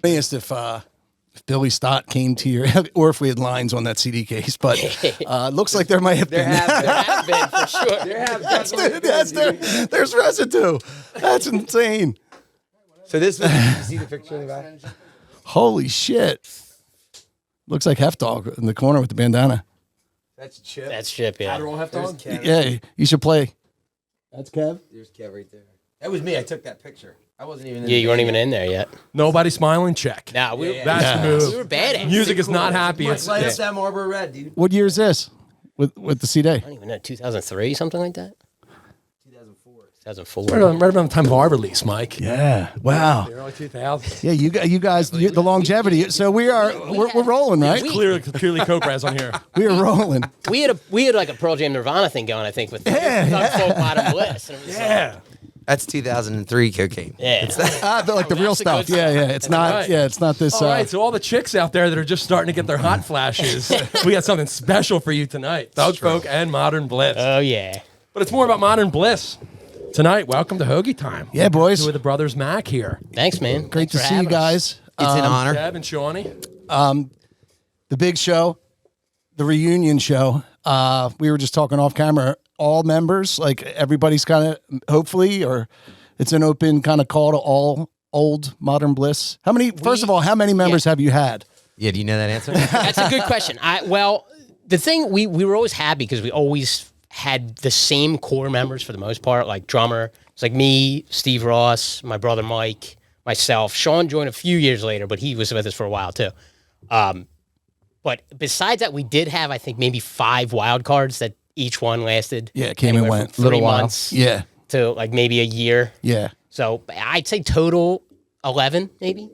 I asked if Billy Stott came to your, or if we had lines on that CD case, but looks like there might have been. There have been, for sure. There have definitely There's residue. That's insane. So this was, you see the picture in the back? Holy shit. Looks like Hef Dog in the corner with the bandana. That's Chip. That's Chip, yeah. Adderall Hef Dog? Yeah, you should play. That's Kev. There's Kev right there. That was me. I took that picture. I wasn't even in Yeah, you weren't even in there yet. Nobody smiling, check. Nah, we That's the move. we were bad at it. Music is not happy. Let's light up that Marlboro Red, dude. What year is this with the CD? I don't even know, 2003, something like that? 2004. Right around the time of our release, Mike. Yeah. Wow. The early 2000s. Yeah, you guys, the longevity. So we're rolling, right? Clearly Cobras on here. We are rolling. We had like a Pearl Jam Nirvana thing going, I think, with folk Modern Bliss. And it was Yeah. That's 2003 cocaine. Yeah. Like the real stuff. Yeah. It's not. right. Yeah, it's not this. All right, so all the chicks out there that are just starting to get their hot flashes, we got something special for you tonight. Thug Folk and Modern Bliss. Oh, yeah. But it's more about Modern Bliss. Tonight, welcome to Hoagie Time. Yeah, boys. Two of the brothers Mack here. Thanks, man. Great Thanks to see you guys. It's an honor. Kevin and Shauny. The big show, the reunion show. We were just talking off camera. All members, like everybody's kind of hopefully, or it's an open kind of call to all old Modern Bliss. First of all, how many members have you had? Yeah, do you know that answer? That's a good question. Well, the thing, we were always happy because we always had the same core members for the most part, like drummer. It's like me, Steve Ross, my brother Mike, myself. Sean joined a few years later, but he was with us for a while too. But besides that, we did have, I think, maybe 5 wild cards that each one lasted. Yeah, it came and anywhere went. from 3 Little while. months Yeah. to like maybe a year. Yeah. So I'd say total 11, maybe.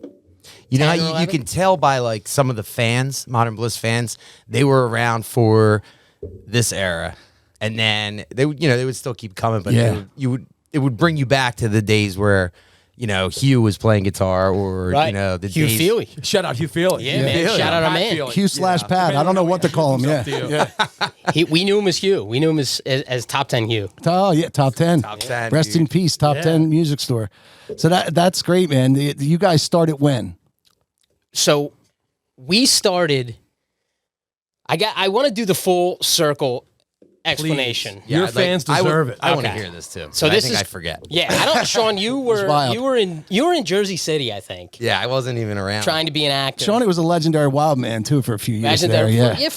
You know 10 or how you 11? can tell by like some of the fans, Modern Bliss fans, they were around for this era, and then they would still keep coming, but Yeah. it would bring you back to the days where Hugh was playing guitar, or Right. the Hugh days. Feely. Shout out Hugh Feely. Yeah, man. Shout out our man. Hugh/Pat. I don't know what to call him. Yeah. We knew him as Hugh. We knew him as Top 10 Hugh. Oh yeah, top 10. Top 10, Rest dude. in peace, top 10 music store. So that's great, man. You guys started when? So we started. I want to do the full circle explanation. Your fans deserve it. I want to Okay. hear this too. So but this I think is- I forget. Yeah, I don't. Sean, wild. you were in Jersey City, I think, Yeah, I wasn't even around. trying to be an actor. Shawnee was a legendary wild man too for a few years Imagine there. that. Yeah.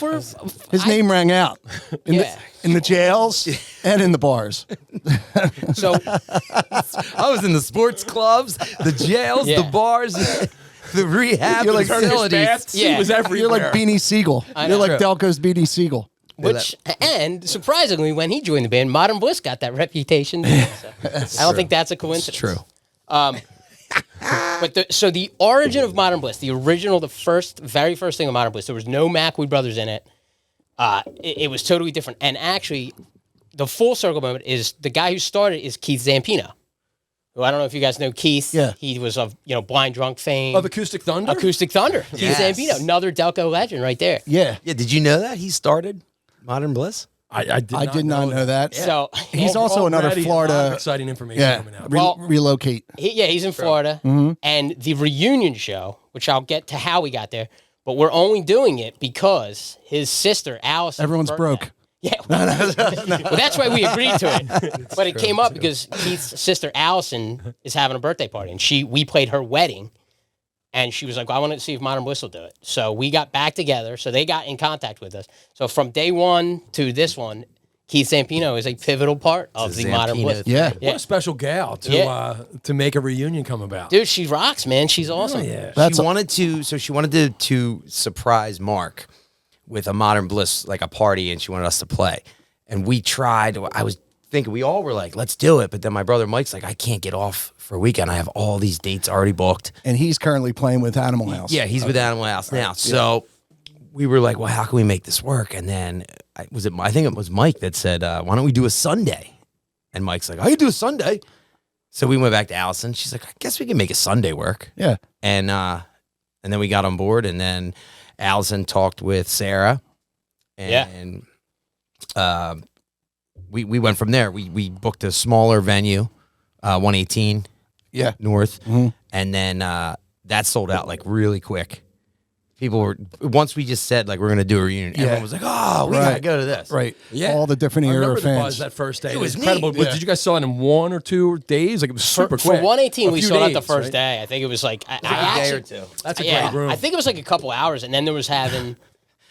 His I- name rang out Yeah. in the jails and in the bars. So I was in the sports clubs, the jails, Yeah. the bars, the rehab You're like facilities. Yeah. He was everywhere. You're like Beanie Siegel. I You're know. like Delco's Beanie Siegel. and surprisingly, when he joined the band, Modern Bliss got that reputation. So I don't think that's a coincidence. True. But the origin of Modern Bliss, the original, very first thing of Modern Bliss, there was no Mack brothers in it. It was totally different. And actually, the full circle moment is the guy who started is Keith Zampino. Who I don't know if you guys know Keith. Yeah. He was of Blind Drunk fame. Of Acoustic Thunder? Acoustic Thunder. Yes. Keith Zampino, another Delco legend right there. Yeah. Yeah, did you know that he started Modern Bliss? I did not know that. So He's also another Already a lot of Florida. exciting information Yeah. coming out. Well- Relocate. he's in Florida. Mm-hmm. And the reunion show, which I'll get to how we got there, but we're only doing it because his sister, Allison. Everyone's broke. Yeah. Well, that's why we agreed to it. But it came up because Keith's sister, Allison, is having a birthday party. And we played her wedding. And she was like, well, I want to see if Modern Bliss will do it. So we got back together. So they got in contact with us. So from day one to this one, Keith Zampino is a pivotal part of the Modern Zampino Bliss. Yeah. What a special gal to make a reunion come about. Dude, she rocks, man. She's awesome. Yeah. She wanted to surprise Mark with a Modern Bliss, like a party, and she wanted us to play. And we tried. I was thinking, we all were like, let's do it. But then my brother Mike's like, I can't get off for a weekend. I have all these dates already booked. And he's currently playing with Animal House. Yeah, he's with Animal House now. So we were like, well, how can we make this work? And then I think it was Mike that said, why don't we do a Sunday? And Mike's like, I can do a Sunday. So we went back to Allison. She's like, I guess we can make a Sunday work. Yeah. And then we got on board, and then Allison talked with Sarah. And we went from there. We booked a smaller venue, 118 Yeah. North. And then that sold out like really quick. People were, once we just said like we're gonna do a reunion, everyone was like, "Oh, we gotta go to this." Right. Yeah. All the different I era remember the fans. buzz that first day. It was was incredible. neat. But did you guys sell it in 1 or 2 days? Like it was super For quick. 118, we A few sold out the days, first right? day. I think it was like I A day or actually, two. That's a yeah, great room. I think it was like a couple hours, and then there was having,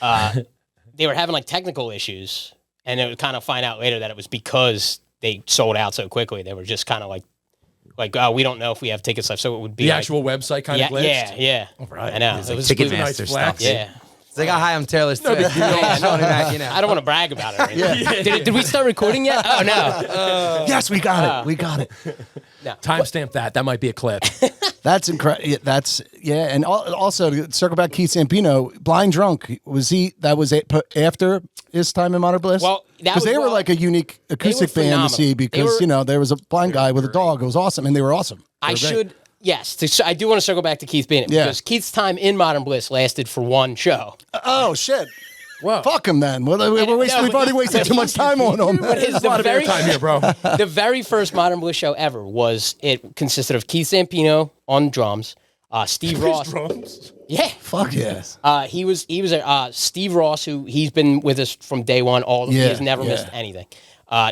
they were having like technical issues, and it would kind of find out later that it was because they sold out so quickly. They were just kind of like, oh, we don't know if we have tickets left, so it would be The like, actual website kind yeah, of glitched. yeah. right. I know. It's It like was Ticketmaster nice stuff. flex. Yeah. It's like, hi, I'm Taylor Swift. big deal. Yeah, Shauny Mac, you know. I don't want to brag about it. Or anything. Did we start recording yet? Oh no. Yes, we got it. We got it. Timestamp that. That might be a clip. That's incredible. That's and also to circle back, Keith Zampino, Blind Drunk, was he? That was after his time in Modern Bliss. Well, that because was they were well- like a unique acoustic band to phenomenal. see They because were- there was a blind guy with a dog. It was awesome, and they were awesome. I should. Yes, I do want to circle back to Keith Bennett Yeah. because Keith's time in Modern Bliss lasted for one show. Oh shit! Whoa. Fuck him then. We've already wasted too much time on him. But his, A lot of airtime here, bro. the very first Modern Bliss show ever consisted of Keith Zampino on drums, Steve Ross. Drums. Yeah. Fuck yes. He was Steve Ross, who he's been with us from day one. He has never missed anything.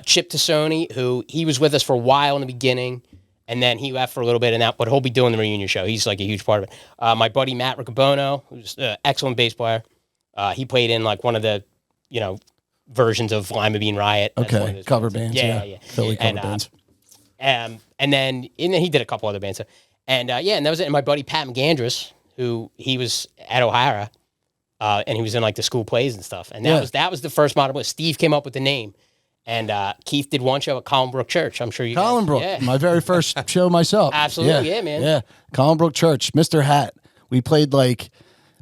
Chip Tassoni, who he was with us for a while in the beginning, and then he left for a little bit, but he'll be doing the reunion show. He's like a huge part of it. My buddy Matt Riccobono, who's an excellent bass player. He played in like one of the, versions of Lima Bean Riot. That's one of Okay, those cover bands. Yeah, Philly cover bands. And then he did a couple other bands. And and that was it. And my buddy Pat McGandress, who he was at O'Hara, and he was in like the school plays and stuff. And that was the first Modern Bliss. Steve came up with the name. And Keith did one show at Collinbrook Church. I'm sure you Collinbrook, guys, my very first show myself. Absolutely, yeah, man. Yeah, Collinbrook Church, Mr. Hat. We played like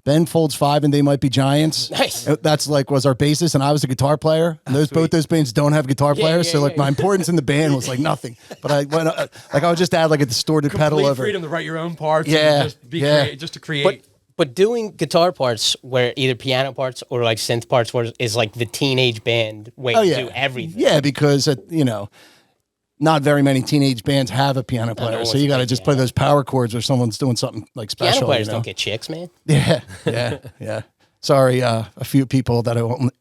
Ben Folds 5 and They Might Be Giants. Nice. That's like was our bassist, and I was a guitar player. And both those bands don't have guitar players, so like my importance in the band was like nothing. But I went I would just add like a distorted pedal Complete over. freedom to write your own parts. Yeah, And just be yeah. just to create. But doing guitar parts where either piano parts or like synth parts is like the teenage band way to do everything. Yeah, because not very many teenage bands have a piano player, no so one's you got to playing just play those power chords or someone's doing something like special. Piano players you know? don't get chicks, man. Yeah. Sorry, a few people that I won't.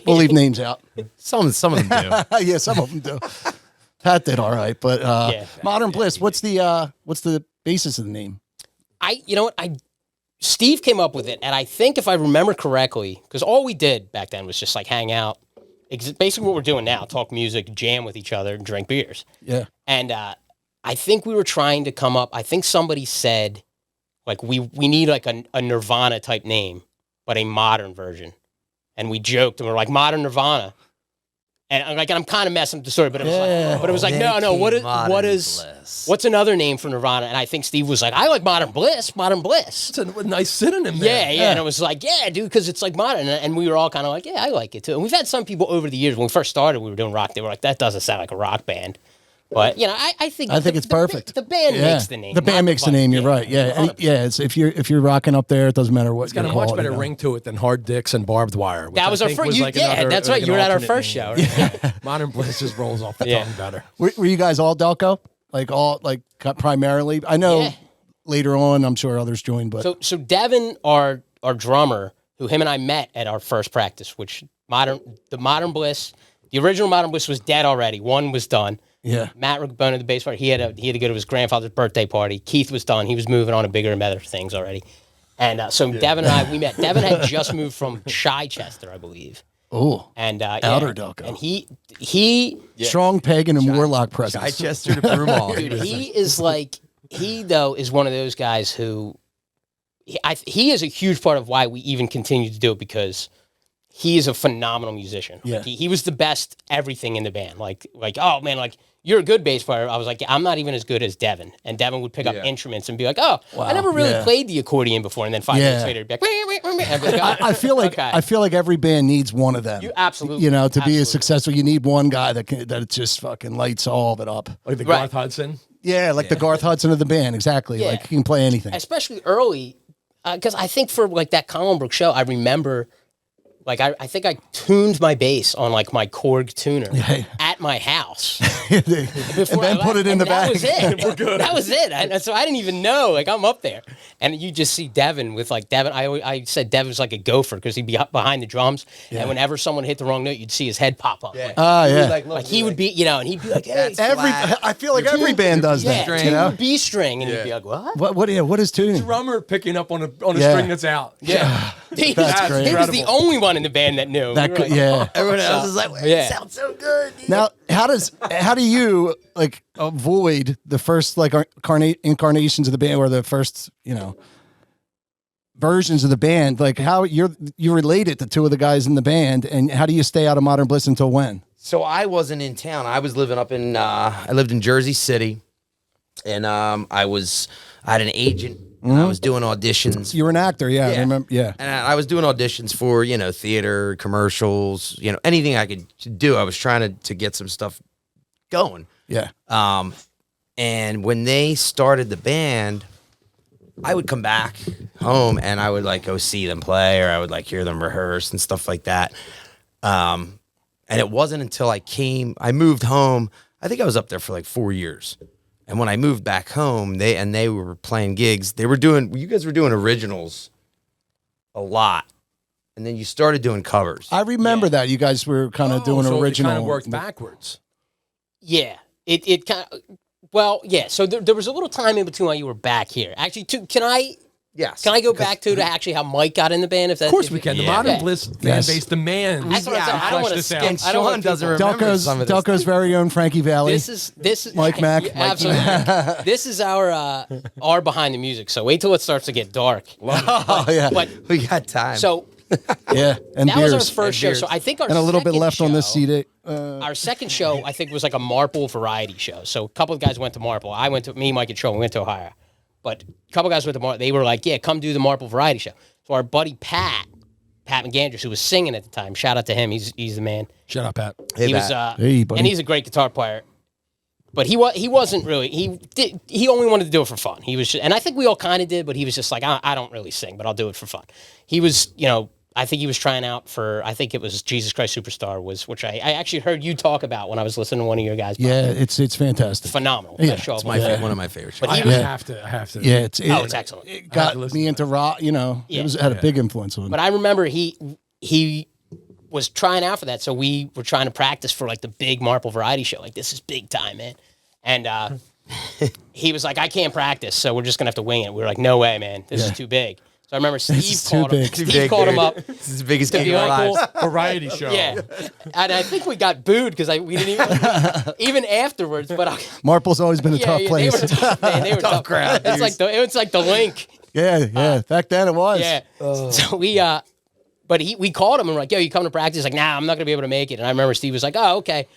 We'll leave names out. Some of them do. Yeah, some of them do. Pat did all right, but Modern Bliss. What's the basis of the name? Steve came up with it, and I think if I remember correctly, because all we did back then was just like hang out, basically what we're doing now: talk music, jam with each other, and drink beers. Yeah. And I think we were trying to come up. I think somebody said, like, we need like a Nirvana type name, but a modern version. And we joked and we're like, Modern Nirvana. And I'm kind of messing up the story, but it was like, no, what's another name for Nirvana? And I think Steve was like, I like Modern Bliss. It's a nice synonym there. Yeah. And it was like, yeah, dude, because it's like modern. And we were all kind of like, yeah, I like it too. And we've had some people over the years, when we first started, we were doing rock. They were like, that doesn't sound like a rock band. But, I think it's perfect. The band makes the name. The band makes the name. You're right. Yeah. It's, if you're rocking up there, it doesn't matter what. It's got a much better ring to it than Hard Dicks and Barbed Wire. which That was I our think first. like That's right. You were at our first show. Right? Modern Bliss just rolls off the tongue better. Were you guys all Delco? Primarily? I know later on, I'm sure others joined, but. So Devin, our drummer, who him and I met at our first practice, which the original Modern Bliss was dead already. One was done. Yeah. Matt Riccobono, the bass player, he had to go to his grandfather's birthday party. Keith was done. He was moving on to bigger and better things already. And so Devin and I, we met. Devin had just moved from Chichester, I believe. Oh. And Outer Delco. And he strong pagan and warlock presence. Chichester to Broomall. Dude, he though is one of those guys who he is a huge part of why we even continue to do it, because he is a phenomenal musician. Yeah. Like, he was the best everything in the band. Like, oh man, like, you're a good bass player. I was like, I'm not even as good as Devin. And Devin would pick up instruments and be like, oh, I never really played the accordion before. And then 5 minutes later, he'd be like, I'd be like, oh, I feel like okay. I feel like every band needs one of them. You absolutely, to be as successful, you need one guy that just fucking lights all of it up. Like the Garth Hudson. Yeah, like the Garth Hudson of the band, exactly. Yeah. Like he can play anything. Especially early, because I think for like that Collinbrook show, I remember, like I think I tuned my bass on like my Korg tuner at at my house. and Before then I put left, it in and the that bag. was it. We're good. That was it. And so I didn't even know. Like, I'm up there. And you just see Devin with, like, Devin. I said Devin was like a gopher because he'd be up behind the drums. And whenever someone hit the wrong note, you'd see his head pop up. Like, Yeah. like he would be, you know, and he'd be like, hey, I feel like every band does yeah, that. You know? B string. And you'd be like, what? What is tuning? Drummer picking up on a string that's out. Yeah. He That's was, great. he was the only one in the band that knew. That We were could, like, yeah. Everyone else is like, Yeah. it sounds so good. Now, how do you like avoid the first like incarnations of the band or the first, you know, versions of the band? Like how you related to two of the guys in the band, and how do you stay out of Modern Bliss until when? So I wasn't in town. I was living up in I lived in Jersey City, and I had an agent. And I was doing auditions. You were an actor, I remember, yeah. And I was doing auditions for, you know, theater, commercials, you know, anything I could do. I was trying to get some stuff going. Yeah. And when they started the band, I would come back home and I would like go see them play, or I would like hear them rehearse and stuff like that. And it wasn't until I moved home. I think I was up there for like 4 years. And when I moved back home, they were playing gigs. You guys were doing originals a lot. And then you started doing covers. I remember that you guys were kind of doing so original. It kind of worked backwards. Yeah. It kind of, well, yeah. So there was a little time in between while you were back here. Actually, can I go back to actually how Mike got in the band? Of course we can. The Modern Yeah. Bliss fan base demands. That's what I'm saying. I don't want to skip. And Sean doesn't remember some of this. Delco's very own Frankie Valley. This is Mike Mack. Yeah, absolutely. This is our behind the music. So wait till it starts to get dark. Oh yeah, But We got time. so yeah, and that beers. was our first show. So I think our and a little bit second left on this show- CD. Our second show, I think, was like a Marple variety show. So a couple of guys went to Marple. Me, Mike, and Sean, we went to Ohio. But a couple of guys went to Marple. They were like, yeah, come do the Marple variety show. So our buddy Pat McGandress, who was singing at the time, shout out to him. He's the man. Shut up, Pat. He was, Hey, buddy. and he's a great guitar player. But he wasn't really. He only wanted to do it for fun. He was, just, and I think we all kind of did. But he was just like, I don't really sing, but I'll do it for fun. He was, you know, I think he was trying out for. I think it was Jesus Christ Superstar which I actually heard you talk about when I was listening to one of your guys. Yeah, it's fantastic. Phenomenal. Yeah, Best show it's of all time. one of my favorite shows. But he I was, have to. Yeah, it's excellent. It got listen me to into rock. You know, Yeah. it had a big influence on me. But I remember he was trying out for that, so we were trying to practice for like the big Marple variety show. Like, this is big time, man. And he was like, I can't practice, so we're just gonna have to wing it. We were like, no way, man. This is too big. So I remember Steve is too called him. big. Steve called him up. This is the biggest To gig be of our like, lives. Variety show. Yeah, and I think we got booed because we didn't even afterwards. But Marple's always been a tough they place. were tough, man. They were tough. crowd, It's like the link. Yeah. Back then it was. Yeah. So but we called him and we're like, yo, you coming to practice? He's like, nah, I'm not gonna be able to make it. And I remember Steve was like, oh, okay,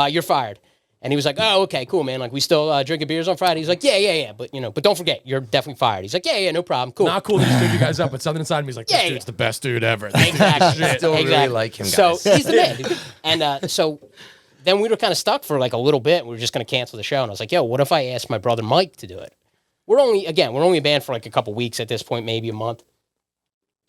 you're fired. And he was like, oh, okay, cool, man. Like, we still drinking beers on Friday. He's like, yeah. But, but don't forget, you're definitely fired. He's like, yeah, no problem. Cool. Not cool that he stood you guys up, but something inside me is like, this Yeah, dude's the best dude ever. Exactly. Still really Exactly. like him, So guys. he's the man, dude. And so then we were kind of stuck for like a little bit. We were just going to cancel the show. And I was like, yo, what if I asked my brother Mike to do it? We're only a band for like a couple weeks at this point, maybe a month.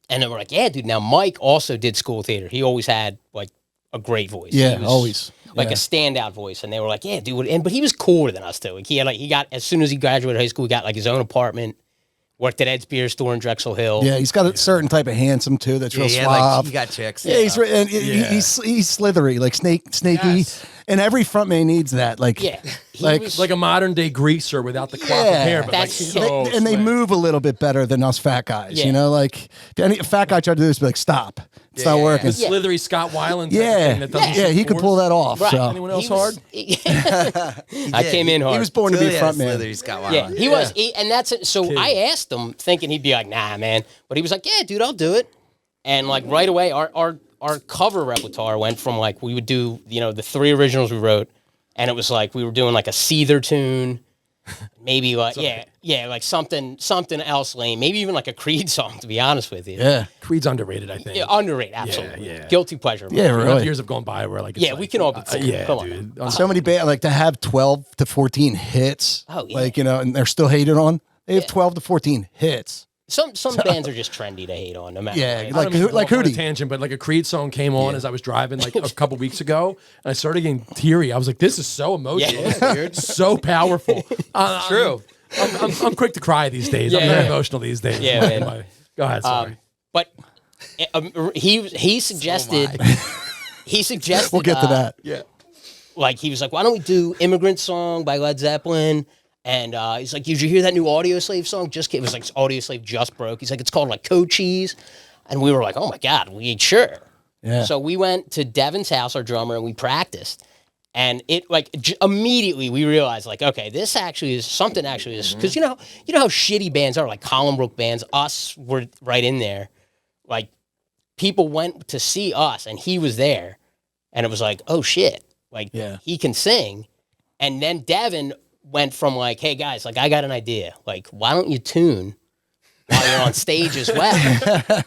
And then we're like, yeah, dude. Now, Mike also did school theater. He always had like a great voice. Yeah, He was always. like a standout voice. And they were like, yeah, dude. But he was cooler than us too. Like, he got, as soon as he graduated high school, he got like his own apartment, worked at Ed's Beer Store in Drexel Hill. Yeah, he's got a certain type of handsome too. That's real Yeah, suave. you got chicks. Yeah, he's slithery, like snaky, Yes. and every frontman needs that. Like, Yeah. He like, was- Like a modern day greaser without the crop of Yeah. hair, but like That's- so and they slick. move a little bit better than us fat guys. Yeah. You know, like any fat guy tried to do this, be like, stop, it's not working. The slithery Scott Weiland. type of Yeah, thing that doesn't yeah, he could pull that off. Right. So. Anyone else He was- hard? I came in hard. He was born to be a front man. Yeah, he was. And that's it. So I asked him thinking he'd be like, nah, man. But he was like, yeah, dude, I'll do it. And like right away, our cover repertoire went from like, we would do, the 3 originals we wrote. And it was like, we were doing like a Seether tune. Maybe like, like something else lame. Maybe even like a Creed song, to be honest with you. Yeah, Creed's underrated, I think. Yeah, underrated, absolutely. Yeah. Guilty pleasure. yeah, Enough really. years have gone by where like it's Yeah, like, we can all be yeah, come on. dude. So many bands like to have 12 to 14 hits. Oh, yeah. Like and they're still hated on. They have 12 to 14 hits. Some bands are just trendy to hate on, no matter. Yeah, what. I don't like mean to like go off on a Hootie. tangent, but like a Creed song came on as I was driving like a couple weeks ago, and I started getting teary. I was like, "This is so emotional, Yeah. so powerful." True. I'm quick to cry these days. I'm Yeah, very yeah. emotional these days. Yeah, man. Go ahead. Sorry. But he suggested We'll get to that. Yeah. like he was like, why don't we do Immigrant Song by Led Zeppelin? And he's like, did you hear that new Audio Slave song? It was like Audio Slave just broke. He's like, it's called like Code Cheese. And we were like, oh my God, we ain't sure. Yeah. So we went to Devin's house, our drummer, and we practiced. And it like immediately we realized like, okay, this actually is something actually is, because you know how shitty bands are, like Collinbrook bands, us were right in there. Like people went to see us and he was there and it was like, oh shit, like he can sing. And then Devin went from like, hey guys, like I got an idea. Like, why don't you tune while you're on stage as well?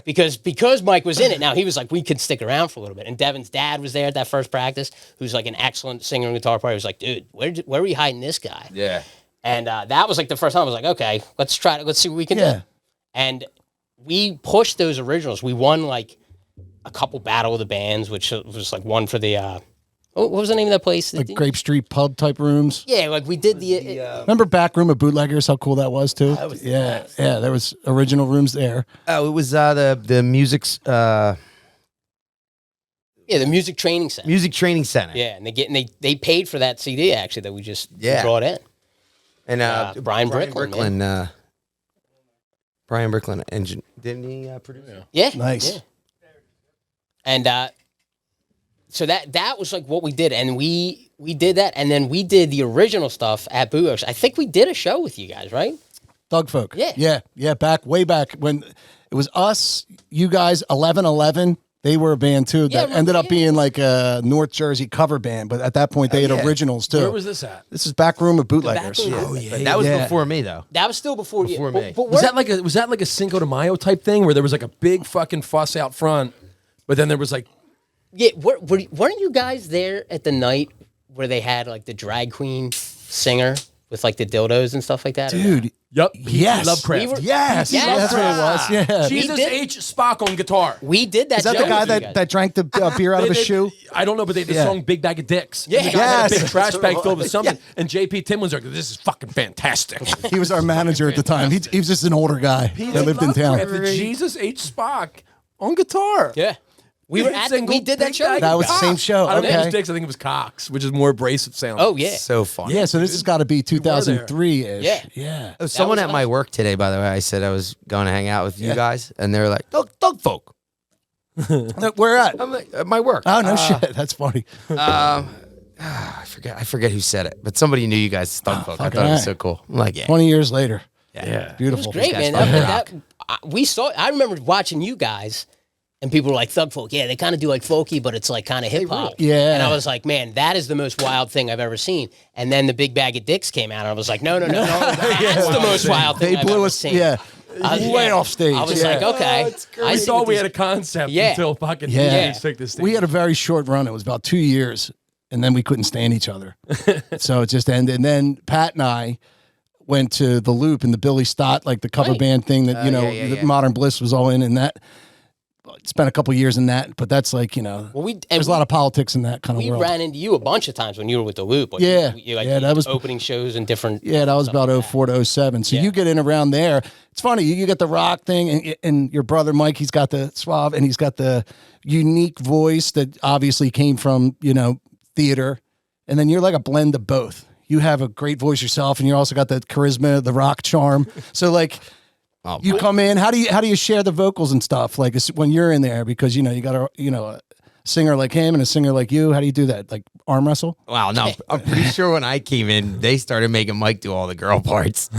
because Mike was in it. Now he was like, we could stick around for a little bit. And Devin's dad was there at that first practice, who's like an excellent singer and guitar player. He was like, dude, where are we hiding this guy? Yeah. And that was like the first time I was like, okay, let's try it. Let's see what we can do. And we pushed those originals. We won like a couple Battle of the Bands, which was like one for the, what was the name of that place? Like Grape Street pub type rooms. Yeah, like we did the Remember back room of Bootleggers? How cool that was too. Yeah, there was original rooms there. Oh, it was the music's the music training center. music training center. Yeah, and they paid for that CD actually that we just brought in. And Brian Bricklin, Brian Bricklin, engine didn't he produce it? Yeah, Nice. yeah. And so that was like what we did, and we did that, and then we did the original stuff at Bootleggers. I think we did a show with you guys, right? Thug Folk. Yeah. Yeah. Way back when it was us, you guys, 1111. They were a band too that ended up being like a North Jersey cover band, but at that point they had originals too. Where was this at? This is back room of Bootleggers. Back room. Oh yeah, that was before me though. That was still before you. me. But Was that like a Cinco de Mayo type thing where there was like a big fucking fuss out front, but then there was like weren't you guys there at the night where they had like the drag queen singer with like the dildos and stuff like that? Dude. Yep. Yes. Lovecraft. Yes. Yes. That's what it was. Yeah. Jesus did- H. Spock on guitar. We did that. Is that show the guy with you guys. that drank the beer out of his shoe? I don't know, but they did the song "Big Bag of Dicks." Yeah. And the guy had a Yes. big trash bag filled with something, and JP Tim was like, "This is fucking fantastic." He was our manager at the time. He was just an older guy that lived in town. Lovecraft, the Jesus H. Spock on guitar. Yeah. We were we did that show. That was the same show. I don't think it was Okay. Dicks. I think it was Cox, which is more abrasive sound. Oh yeah. So fun. Yeah, so this has got to be 2003-ish. Yeah. Yeah. Oh, someone was at my work today, by the way, I said I was going to hang out with you guys, and they were like, Thug Folk. Look, where at? I'm like, at my work. Oh, no shit. That's funny. I forget who said it, but somebody knew you guys Thug Folk. I fucking thought it was A. so cool. I'm like, yeah. 20 years later. Yeah. Beautiful. Great, guys man. fucking I remember watching you guys, and people were like, Thug Folk, yeah, they kind of do like folky, but it's like kind of hip hop. Yeah. And I was like, man, that is the most wild thing I've ever seen. And then the Big Bag of Dicks came out, and I was like, no, that's the most wild thing They I've blew ever us, seen. way off stage. I was yeah. like, okay. I thought we had a concept Yeah. until fucking Yeah. took this thing. We had a very short run. It was about 2 years, and then we couldn't stand each other. So it just ended. And then Pat and I went to the Loop and the Billy Stott, like the cover Right. band thing that, the Modern Bliss was all in, and that spent a couple years in that, but that's like, there's a lot of politics in that kind of We world. ran into you a bunch of times when you were with the Loop. Like, Yeah. that was opening shows and different. Yeah, that was about 04 to 07. So you get in around there. It's funny. You get the rock thing, and your brother Mike, he's got the suave, and he's got the unique voice that obviously came from, theater. And then you're like a blend of both. You have a great voice yourself, and you also got the charisma, the rock charm. So like, you come in. How do you share the vocals and stuff? Like when you're in there, because you got a singer like him and a singer like you. How do you do that? Like arm wrestle? Wow, no, I'm pretty sure when I came in, they started making Mike do all the girl parts,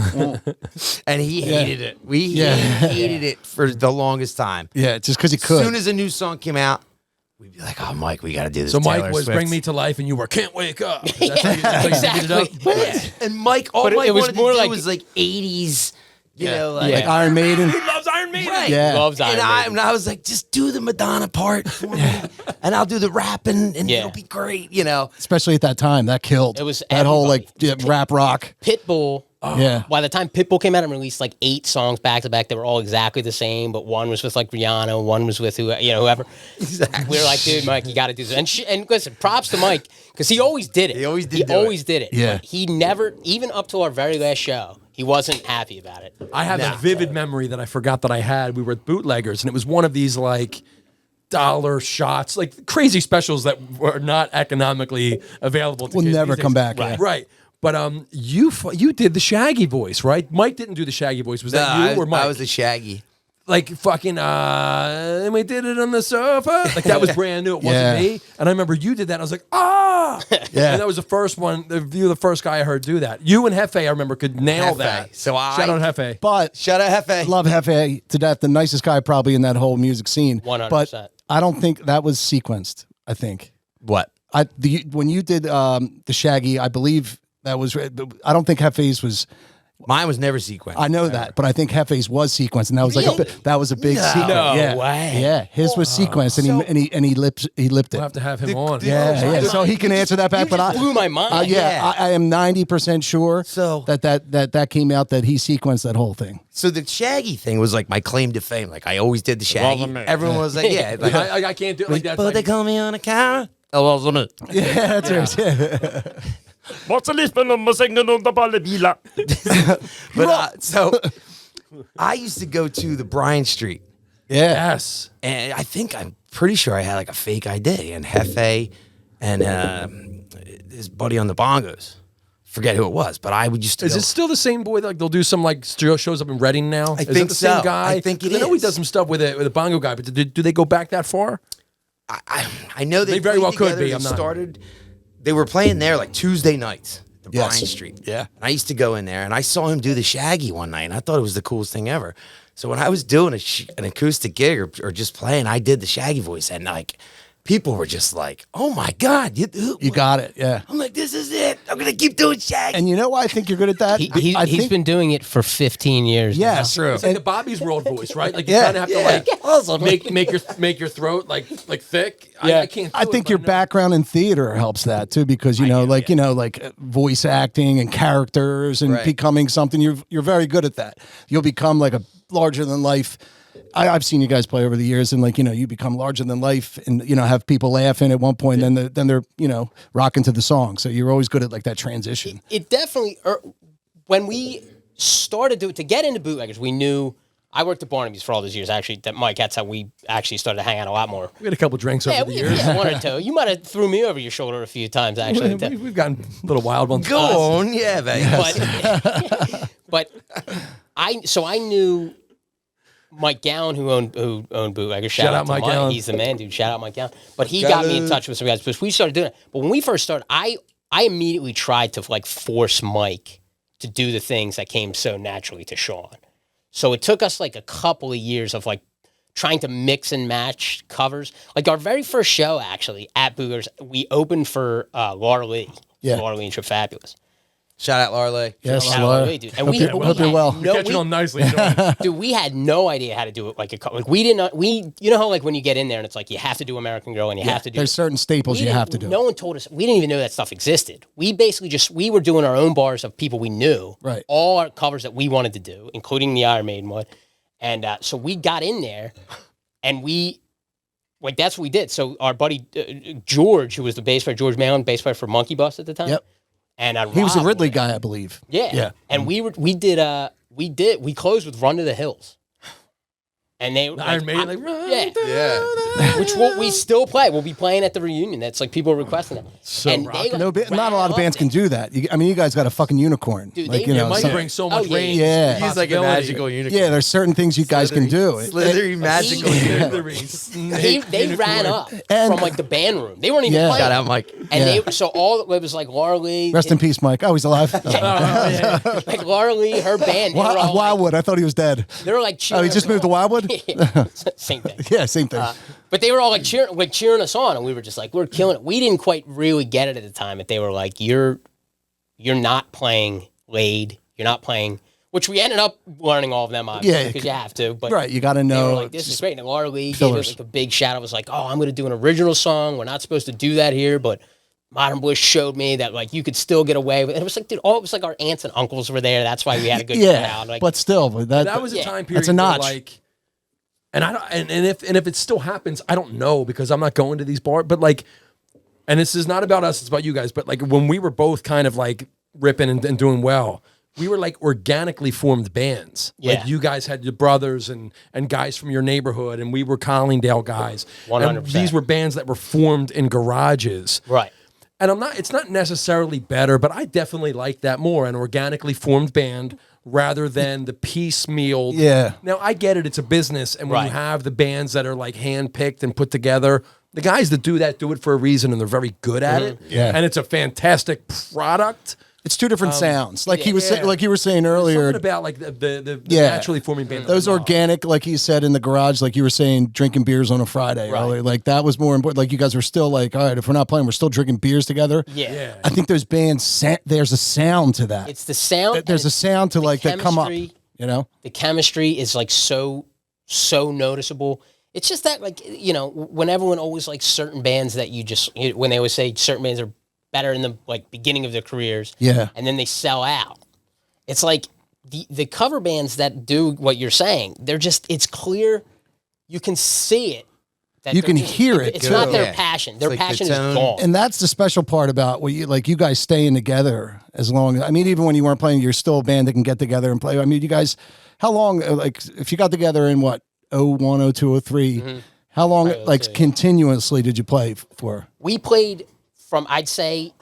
and he hated it. He hated it for the longest time. Yeah, just because he could. As soon as a new song came out, we'd be like, "Oh, Mike, we got to do this." So Mike Taylor was Swift. "Bring Me to Life," and you were "Can't Wake Up." That's how you beat it up? Exactly. And Mike, all But Mike it was wanted more to do like- was like 80s, like Iron Maiden. He loves Iron Maiden. Right. Yeah. Loves Iron Maiden. and I was like, just do the Madonna part for me, and I'll do the rapping, and Yeah. it'll be great, Especially at that time, that killed. It was that whole everybody. like rap rock. Pitbull Yeah. By the time Pitbull came out and released like 8 songs back to back, they were all exactly the same, but one was with like Rihanna, one was with whoever. Exactly. We were like, dude, Mike, you got to do this. And listen, props to Mike because he always did it. He always did it. Yeah. But he never, even up to our very last show, he wasn't happy about it. I have a vivid memory that I forgot that I had. We were at Bootleggers, and it was one of these like dollar shots, like crazy specials that were not economically available to Will kids never these come days. back. Yeah. Right. But you did the Shaggy voice, right? Mike didn't do the Shaggy voice. Was that you or Mike? I was a Shaggy. Like fucking, and we did it on the sofa. Like that was brand new. It wasn't Yeah. me. And I remember you did that. And I was like, ah. Yeah. And that was the first one. You were the first guy I heard do that. You and Hefe, I remember, could nail Hefe. that. So Shout out Hefe. But Shout out Hefe. love Hefe to death. The nicest guy probably in that whole music scene. 100%. But I don't think that was sequenced. I think What? when you did the Shaggy, I believe that was. I don't think Hefe's was. Mine was never sequenced. I know that, but I think Hefe's was sequenced, and that was Really? that was a big sequence. No yeah. way. Yeah, his was sequenced, and he lipped it. We'll have to have him on. Yeah. So he can answer that back. You But just blew my mind. yeah, I am 90% sure. So- that came out that he sequenced that whole thing. So the Shaggy thing was like my claim to fame. Like I always did the Shaggy. Everyone was like, yeah. Like, I can't do it like that. but they call me on a camera. Yeah, that's right. But so I used to go to the Bryan Street, Yeah. Yes. and I'm pretty sure I had like a fake ID, and Hefe and his buddy on the bongos. Forget who it was, but I would used to. Is go, it still the same boy? Like they'll do some like shows up in Reading now. Is it think the same so. guy? I think it I know he is. does some stuff with a bongo guy, but do they go back that far? I know they very played well could together. be, They I'm not- started. They were playing there like Tuesday nights, the Yes. Bryan Street. Yeah. And I used to go in there, and I saw him do the Shaggy one night, and I thought it was the coolest thing ever. So when I was doing an acoustic gig or just playing, I did the Shaggy voice, and like people were just like, "Oh my God, you got it. Yeah. I'm like, "This is it. I'm gonna keep doing Shaggy." And you know why I think you're good at that? I He's think, been doing it for 15 years. now. yes. It's like the Bobby's World voice, right? Like you Yeah. kind of have to like make your throat like thick. I can't. I think your background in theater helps that too, because you know, voice acting and characters and Right. becoming something. You're very good at that. You'll become like a larger than life. I've seen you guys play over the years, and you become larger than life, and have people laughing at one point, and then they're rocking to the song. So you're always good at like that transition. It definitely, when we started to get into Bootleggers, we knew, I worked at Barnaby's for all those years, actually, that Mike, that's how we actually started to hang out a lot more. We had a couple drinks over the years. Yeah, 1 or 2. You might have threw me over your shoulder a few times, actually. We've gotten a little wild ones. Go on, yeah, baby. But I knew Mike Gowan, who owned Bootleggers. Shout out to Mike Gowan. He's the man, dude. Shout out Mike Gowan. But he got me in touch with some guys because we started doing it. But when we first started, I immediately tried to like force Mike to do the things that came so naturally to Sean. So it took us like a couple of years of like trying to mix and match covers. Like our very first show, actually, at Bootleggers, we opened for Laura Lee. Yeah. Laura Lee and Trip Fabulous. Shout out Larley. Yes, Shout out Laura. Laura Lee, dude. And Hope you're well. Catching on nicely. Sean. Dude, we had no idea how to do it like we didn't you know how like when you get in there and it's like you have to do American Girl and you have to do There's certain staples you have to do. No one told us. We didn't even know that stuff existed. We basically we were doing our own bars of people we knew. Right. All our covers that we wanted to do, including the Iron Maiden one. And so we got in there and that's what we did. So our buddy George, who was the bass player, George Malin, bass player for Monkey Bus at the time. Yep. And He was a Rob Ridley went. guy, I believe. Yeah. Yeah. And we closed with Run to the Hills. And they Iron Maiden, like, run yeah. Yeah. Which we still play. We'll be playing at the reunion. That's like people are requesting it. So and rockin'. Not a lot of bands can do that. You guys got a fucking unicorn. Dude, like, they- you it know, Mike some- brings so much yeah, range. yeah. He's like a possibility. magical unicorn. yeah, there's certain things you guys can do. Slithery magical unicorn. They ran up And- from like the band room. They weren't even Yeah. playing. Shout out, Mike. And Yeah. it was like Laura Lee. Rest in peace, Mike. Oh, he's alive. Like Laura Lee, her band. They were all like, Wildwood. I thought he was dead. they were like cheering. Oh, he just us moved to on. Wildwood? Same thing. Yeah, same thing. But they were all like cheering us on, and we were just like, we're killing it. We didn't quite really get it at the time, but they were like, you're not playing Laid. You're not playing, which we ended up learning all of them, obviously, Yeah, because you have to. But right, you got to they know. were like, this is great. And Laura Lee gave fillers. it like a big shout. It was like, oh, I'm going to do an original song. We're not supposed to do that here, but Modern Bliss showed me that like you could still get away with it. It was like, dude, it was like our aunts and uncles were there. That's why we had a good crowd. Like, but still, that was a time period. That's a notch. Where, like, and I don't, and if it still happens, I don't know because I'm not going to these bars. But like, and this is not about us; it's about you guys. But like when we were both kind of like ripping and doing well, we were like organically formed bands. Yeah. Like you guys had your brothers and guys from your neighborhood, and we were Collingdale guys. 100%. These were bands that were formed in garages. right. And it's not necessarily better, but I definitely like that more, an organically formed band rather than the piecemeal. Yeah. Now I get it, it's a business, and when you Right. have the bands that are like handpicked and put together, the guys that do that do it for a reason and they're very good at it. Yeah. And it's a fantastic product. It's two different sounds. Like he was yeah. like you were saying earlier. Something about like the Yeah. naturally forming band. Those organic, like he said in the garage, like you were saying, drinking beers on a Friday. Right. Earlier. Like that was more important. Like you guys were still like, all right, if we're not playing, we're still drinking beers together. Yeah. I think those bands, there's a sound to that. It's the sound. There's a sound to like that come up. chemistry. You know, The chemistry is like so noticeable. It's just that like, you know, when everyone always likes certain bands that when they always say certain bands are better in the like beginning of their careers. Yeah. And then they sell out. It's like the cover bands that do what you're saying, it's clear. You can see it. That You they're can hear it, It's too. not their Yeah. passion. Their It's like the passion is tone. gone. and that's the special part about what you guys staying together as long. I mean, even when you weren't playing, you're still a band that can get together and play. I mean, you guys, how long? Like, if you got together in what 01, 02, 03, how long? Probably Like 02, yeah. continuously did you play for? We played from, I'd say,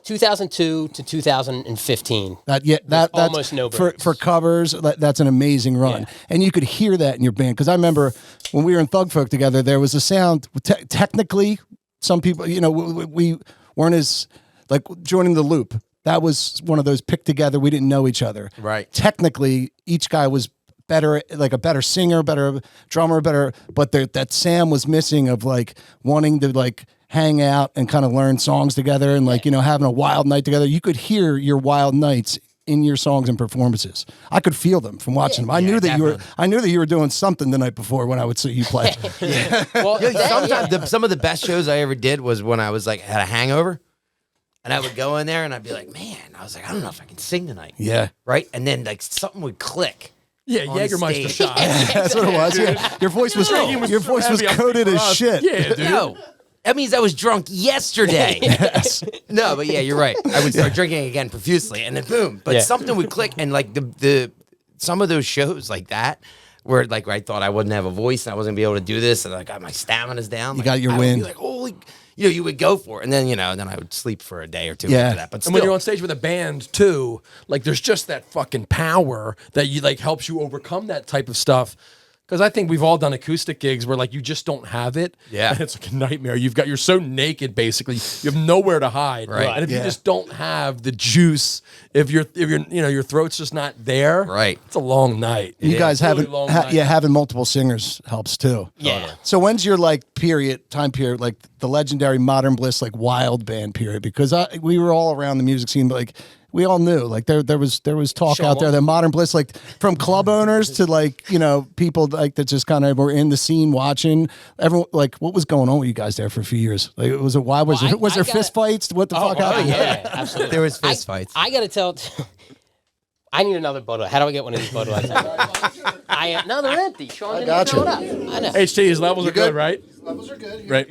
2002 to 2015. That's almost no for breaks. covers. That's an amazing run, Yeah. and you could hear that in your band. Because I remember when we were in Thug Folk together, there was a sound. Technically, some people, you know, we weren't as like joining the loop. That was one of those picked together. We didn't know each other. Right. Technically, each guy was better, like a better singer, better drummer, better. But that Sam was missing of like wanting to like hang out and kind of learn songs together and like, you know, having a wild night together. You could hear your wild nights in your songs and performances. I could feel them from watching them. I knew that you were doing something the night before when I would see you play. Well, Sometimes some of the best shows I ever did was when I was like had a hangover, and I would go in there and I'd be like, man, I was like, I don't know if I can sing tonight. Yeah. Right, and then like something would click. Yeah, on Jägermeister stage. shot. That's what it was. Yeah. Your voice was heavy, I coated think, as for us. shit. Yeah, dude. No, that means I was drunk yesterday. No, but yeah, you're right. I would start drinking again profusely, and then boom. But Yeah. something would click, and like the some of those shows like that, where like I thought I wouldn't have a voice and I wasn't gonna be able to do this, and like my stamina's down. You got your I would be wind. like, holy, you know, you would go for it, and then then I would sleep for a day or two Yeah. after that. But And still, when you're on stage with a band too, like there's just that fucking power that you like helps you overcome that type of stuff. Because I think we've all done acoustic gigs where like you just don't have it. Yeah. And it's like a nightmare. You're so naked basically. You have nowhere to hide. Right. And if Yeah. you just don't have the juice, if you're your throat's just not there. Right. It's a long night. You guys It's a really having long night. having multiple singers helps too. Yeah. So when's your like time period, like the legendary Modern Bliss like wild band period? Because we were all around the music scene, but like we all knew like there was talk Sure, out there well- that Modern Bliss, like from club owners to like, you know, people like that just kind of were in the scene watching everyone. Like what was going on with you guys there for a few years? Like was it why was Well, was I there gotta- fist fights? What the fuck happened? Yeah, absolutely. there was fist fights. I gotta tell. I need another Bud Light. How do I get one of these Bud Lights? No, they're empty. Sean didn't got fill you. it up. I know. HT, his levels are good, right? Levels are good. Right.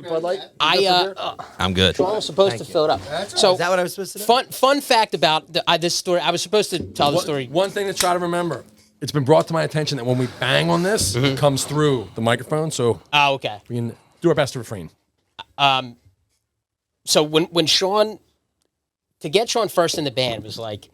I'm good. Sean was supposed to fill it up. So Is that what I was supposed to do? fun fact about this story. I was supposed to tell the story. One thing to try to remember. It's been brought to my attention that when we bang on this, it comes through the microphone, so Oh, okay. we can do our best to refrain. So when Sean, to get Sean first in the band was like,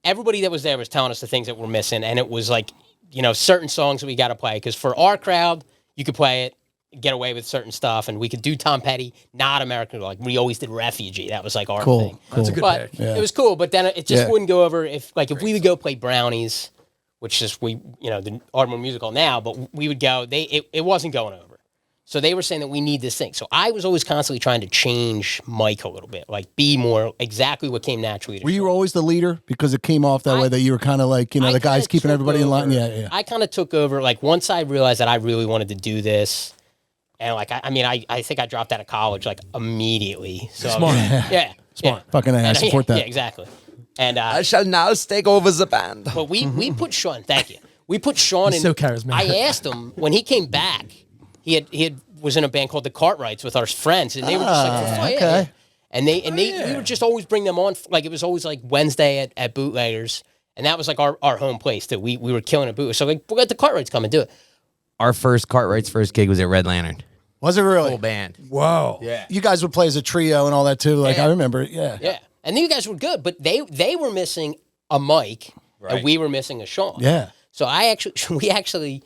everybody that was there was telling us the things that we're missing, and it was like, you know, certain songs that we got to play because for our crowd, you could play it, get away with certain stuff, and we could do Tom Petty, not American. Like we always did Refugee. That was like our Cool. thing. That's a good But pick. it was cool. But then it just Yeah. wouldn't go over if we would go play Brownies, which is the Ardmore Music Hall now, but we would go. It wasn't going over. So they were saying that we need this thing. So I was always constantly trying to change Mike a little bit, like be more exactly what came naturally to Were you Sean. always the leader because it came off that way that you were kind of like, you know, I the guys kinda keeping took everybody in line? over- Yeah. I kind of took over. Like once I realized that I really wanted to do this, And like, I mean, I think I dropped out of college like immediately. So Smart. Yeah. Smart. Fucking I And, support that. Yeah, exactly. And I shall now take over the band. but we put Sean. Thank you. We put Sean He's in. so charismatic. I asked him when he came back. He was in a band called the Cartwrights with our friends, and they were just like, oh, yeah, okay. yeah. And we would just always bring them on. Like it was always like Wednesday at Bootleggers, and that was like our home place too. We were killing a boot. So like we got the Cartwrights come and do it. Our Cartwright's first gig was at Red Lantern. Was it really? Full band. Whoa. Yeah. You guys would play as a trio and all that too. Like Yeah. I remember it. Yeah. Yeah, and you guys were good, but they were missing a mic, and we were missing a Sean. Yeah. So we actually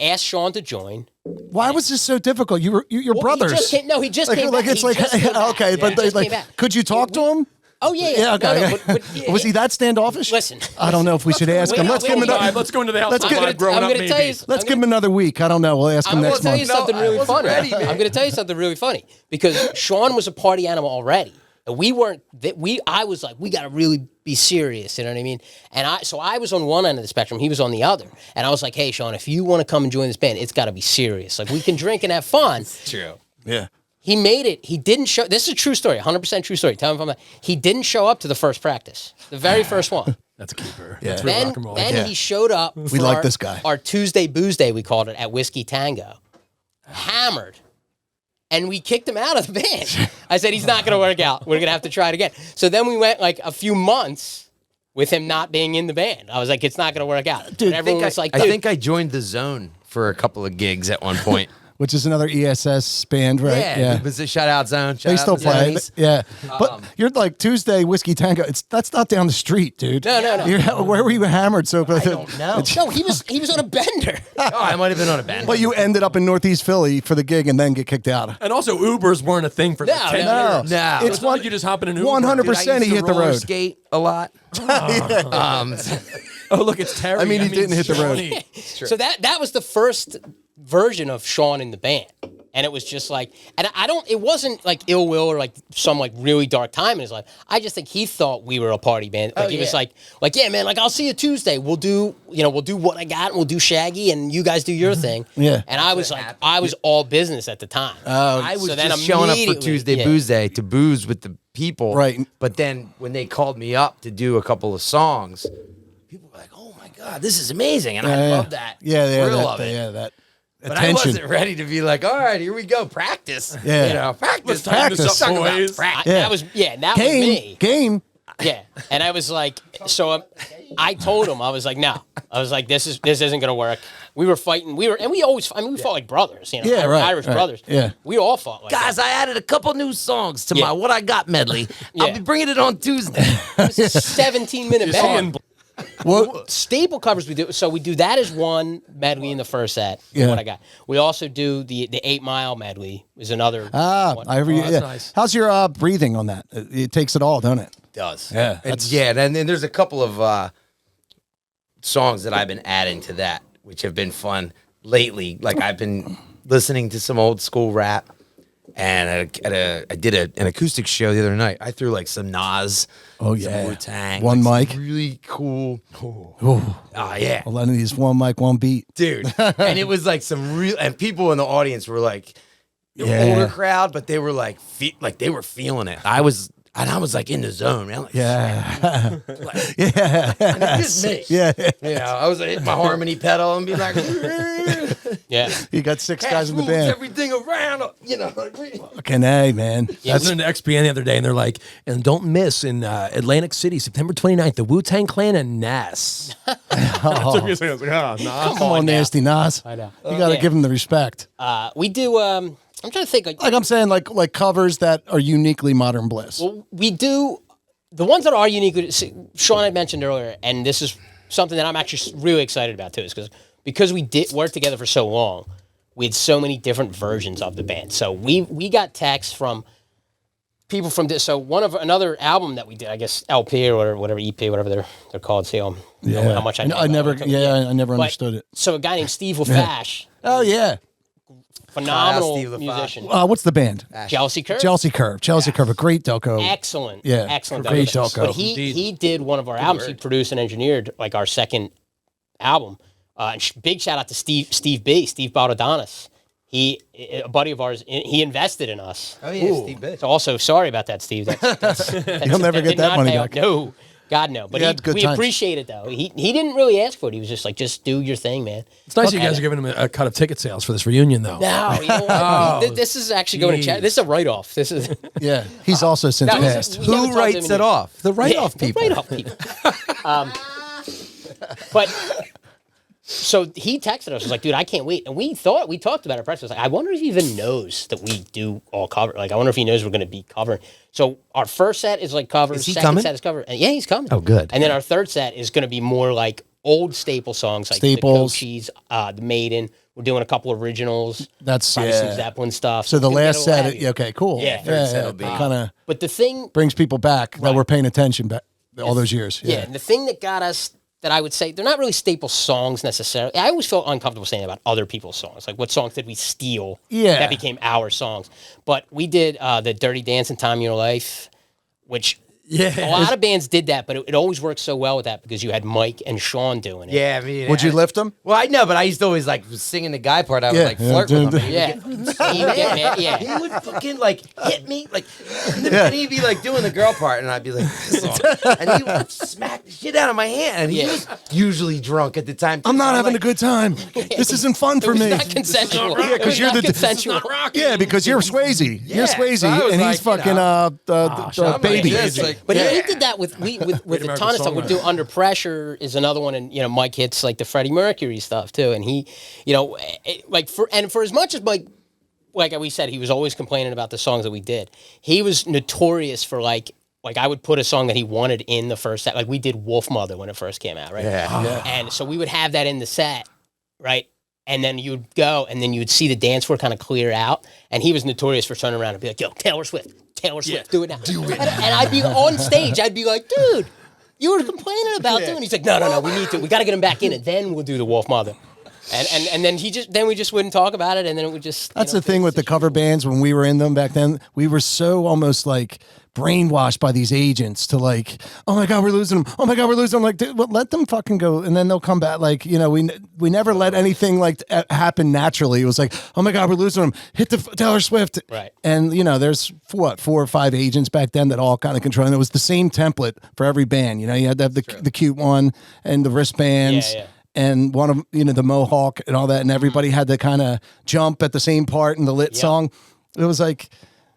asked Sean to join. Why was this so difficult? You're Well, brothers. He just came like, came like back. it's He like just came back. okay, but He just like, came back. could you talk to him? Oh yeah, yeah. Yeah, okay. No, but, yeah, Was he yeah. that standoffish? Listen, I don't know if we should ask him. wait, Let's wait, give him wait, another. wait. Let's go into the house. Let's of get- live growing I'm up, gonna tell you. maybe. Let's give him another week. I don't know. We'll ask him I'm going next to tell you month. something No, I really wasn't funny. ready, man. I'm going to tell you something really funny because Sean was a party animal already. And we weren't. I was like, we got to really be serious. You know what I mean? And I was on one end of the spectrum. He was on the other. And I was like, hey, Sean, if you want to come and join this band, it's got to be serious. Like we can drink and have fun. True. Yeah. He made it. He didn't show. This is a true story. 100% true story. Tell him if I'm not. He didn't show up to the first practice. The very first one. That's a keeper. Yeah. That's real Then, rock and roll. then Yeah. he showed up. We for like our- this guy. Our Tuesday Booze Day, we called it, at Whiskey Tango. Hammered. And we kicked him out of the band. I said, he's not going to work out. We're going to have to try it again. So then we went like a few months with him not being in the band. I was like, it's not going to work out. Dude, and everyone was like, I dude, think I joined the Zone for a couple of gigs at one point. Which is another ESS band, right? It was a shout out Zone. They Shout still out the play. Zonies. Yeah. But you're like Tuesday Whiskey Tango. That's not down the street, dude. No. Where were you hammered? So I don't know. no, he was on a bender. Oh, I might have been on a band. But you ended up in Northeast Philly for the gig and then get kicked out. And also, Ubers weren't a thing for No, like 10 no. years. No. So it's not like you just hop in an Uber. 100%. Dude, I used he to hit the roller road. skate a lot. Oh, look, it's Terry. I mean, he didn't hit the road. Shawnee. So that was the first version of Sean in the band. And it was just like, and it wasn't like ill will or like some like really dark time in his life. I just think he thought we were a party band. Like he was like, yeah, man, like I'll see you Tuesday. We'll do What I Got and we'll do Shaggy and you guys do your thing. Yeah. And I was like, I was all business at the time. I was So then just showing up for immediately- Tuesday yeah. Booze Day to booze with the people. Right. But then when they called me up to do a couple of songs, people were like, oh my God, this is amazing. And I love that. Yeah, Thrill that, of it. yeah, that But attention. I wasn't ready to be like, all right, here we go, practice. Yeah. You know, practice. tighten this up, Talk about boys. practice. Yeah. That was me. Game. Yeah, and I was like, I told him, I was like, no, I was like, this isn't gonna work. We were fighting, we fought like brothers, you know, Yeah, right, Irish right. brothers. Yeah. we all fought like Guys, I added a couple new songs to Yeah. my What I Got medley. I'll Yeah. be bringing it on Tuesday. that. It's a 17-minute band. Well, Staple covers we do, so we do that as one medley in the first set. Yeah. What I Got. We also do the 8 Mile medley is another. one. that's that's nice. How's your breathing on that? It takes it all, don't it? Does. Yeah, And then there's a couple of songs that I've been adding to that, which have been fun lately. Like I've been listening to some old school rap, and I did an acoustic show the other night. I threw like some Nas, Oh, some yeah. Wu-Tang, One like, mic. some really cool. Oh, Oh yeah, a lot of these one mic, one beat. dude. And it was like some real, and people in the audience were like, the Yeah. older crowd, but they were like, they were feeling it. I was like in the zone, man. Like, Yeah, like, yeah, and it's just me. yeah. You know, I was hitting my harmony pedal and be like, Yeah, You got six Cash guys in the moves band. everything around, you know. Like, Fucking A, man. I was listening to XPN the other day, and they're like, and don't miss in Atlantic City, September 29th, the Wu-Tang Clan and Nas. Took me a second. I was like, oh, Nas. Come on, now. nasty Nas. I know. You got to Yeah. give him the respect. We do. I'm trying to think. Like I'm saying, like covers that are uniquely Modern Bliss. Well, we do the ones that are unique. Sean had mentioned earlier, and this is something that I'm actually really excited about too, is because we did work together for so long. We had so many different versions of the band. So we got texts from people from this. So another album that we did, I guess LP or whatever EP, whatever they're called. See how much I know. I never But- understood it. So a guy named Steve LaFash, Oh yeah. phenomenal Steve LaFash. musician. What's the band? Jealousy Curve. Chelsea Curve. Chelsea Curve, a great Delco. Excellent. Yeah, Excellent. great Delco. Delco. But he did one of our albums. He produced and engineered like our second album. And big shout out to Steve Baudodonis. a buddy of ours, he invested in us. Oh yeah, Steve Bitch. So also, sorry about that, Steve. You'll never get did that not money pay back. off. No, God no. But You had good we times. appreciate it though. He didn't really ask for it. He was just like, just do your thing, man. It's nice you guys are giving him a cut of ticket sales for this reunion, though. No, you know what? This is actually going to chat. This is a write-off. This is Yeah, he's also since That was- passed. we haven't Who talked to writes him it in- off? The Yeah, write-off the people. write-off people. But so he texted us. Was like, dude, I can't wait. And we talked about it. Press was like, I wonder if he even knows that we do all cover. Like, I wonder if he knows we're going to be covering. So our first set is like covers. Is he second coming? set is cover. And yeah, he's coming. Oh, good. And then our third set is going to be more like old staple songs, like Staples. the Cochise, the Maiden. We're doing a couple originals. That's probably yeah. some Zeppelin stuff. So the It's gonna last get a little set, heavier. okay, cool. Yeah, third set will be- kind of But the thing brings people back that Right. were paying attention back all those years. Yeah, and the thing that got us, that I would say, they're not really staple songs necessarily. I always felt uncomfortable saying about other people's songs. Like, what songs did we steal Yeah. that became our songs? But we did the Dirty Dancing Time in Your Life, which a lot of bands did that, but it always worked so well with that because you had Mike and Sean doing it. Yeah, I mean, Would you lift them? Well, I know, but I used to always like singing the guy part. I would Yeah, like yeah, flirt with him. Yeah. He would get mad, yeah. He would fucking like hit me, like, and he'd be like doing the girl part, and I'd be like, this on. And he would smack the shit out of my hand. And he Yeah. was usually drunk at the time. I'm not having a good time. This isn't fun for It was me. not consensual. Yeah, because you're the consensual. Yeah, because you're Swayze. You're Swayze, so I was and he's like, you fucking I'm baby. like this, like, But yeah. we did that with with a American ton of stuff. We do songwriter. Under Pressure is another one, and Mike hits like the Freddie Mercury stuff too. And he, for as much as Mike, like we said, he was always complaining about the songs that we did. He was notorious for like I would put a song that he wanted in the first set. Like we did Wolf Mother when it first came out, right? Yeah. And so we would have that in the set, right? And then you'd go, and then you would see the dance floor kind of clear out. And he was notorious for turning around and be like, "Yo, Taylor Swift, do it now." And I'd be on stage, I'd be like, "Dude, you were complaining about doing." He's like, "No, we need to. We got to get him back in it. Then we'll do the Wolf Mother." And then we just wouldn't talk about it, and then it would just. That's the thing with the cover bands when we were in them back then. We were so almost like brainwashed by these agents to like, oh my God, we're losing them. Oh my God, we're losing them. Like, dude, well, let them fucking go, and then they'll come back. Like, we never let anything like happen naturally. It was like, oh my God, we're losing them. Hit the Taylor Swift. Right. And there's 4 or 5 agents back then that all kind of control. And it was the same template for every band. You had to have the cute one and the wristbands. Yeah. And one of the Mohawk and all that, and everybody had to kind of jump at the same part in the lit song. It was like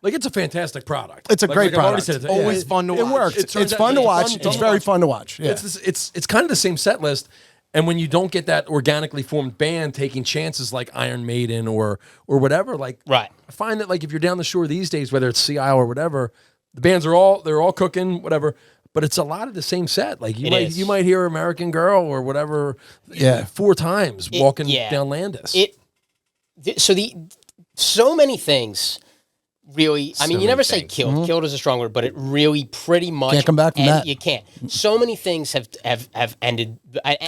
it's a fantastic product. It's a great I've already product. said, Always fun to watch. it works. It turns It's out fun to it's watch. fun It's to very watch. fun to watch. Yeah. It's kind of the same set list. And when you don't get that organically formed band taking chances like Iron Maiden or whatever, like Right. I find that like if you're down the shore these days, whether it's CI or whatever, the bands they're all cooking, whatever. But it's a lot of the same set. Like you might hear American Girl or whatever, 4 times walking down Landis. So many things really. I mean, you many never say things. killed. Killed is a strong word, but it really pretty much Can't come back from that. You can't. So many things have ended.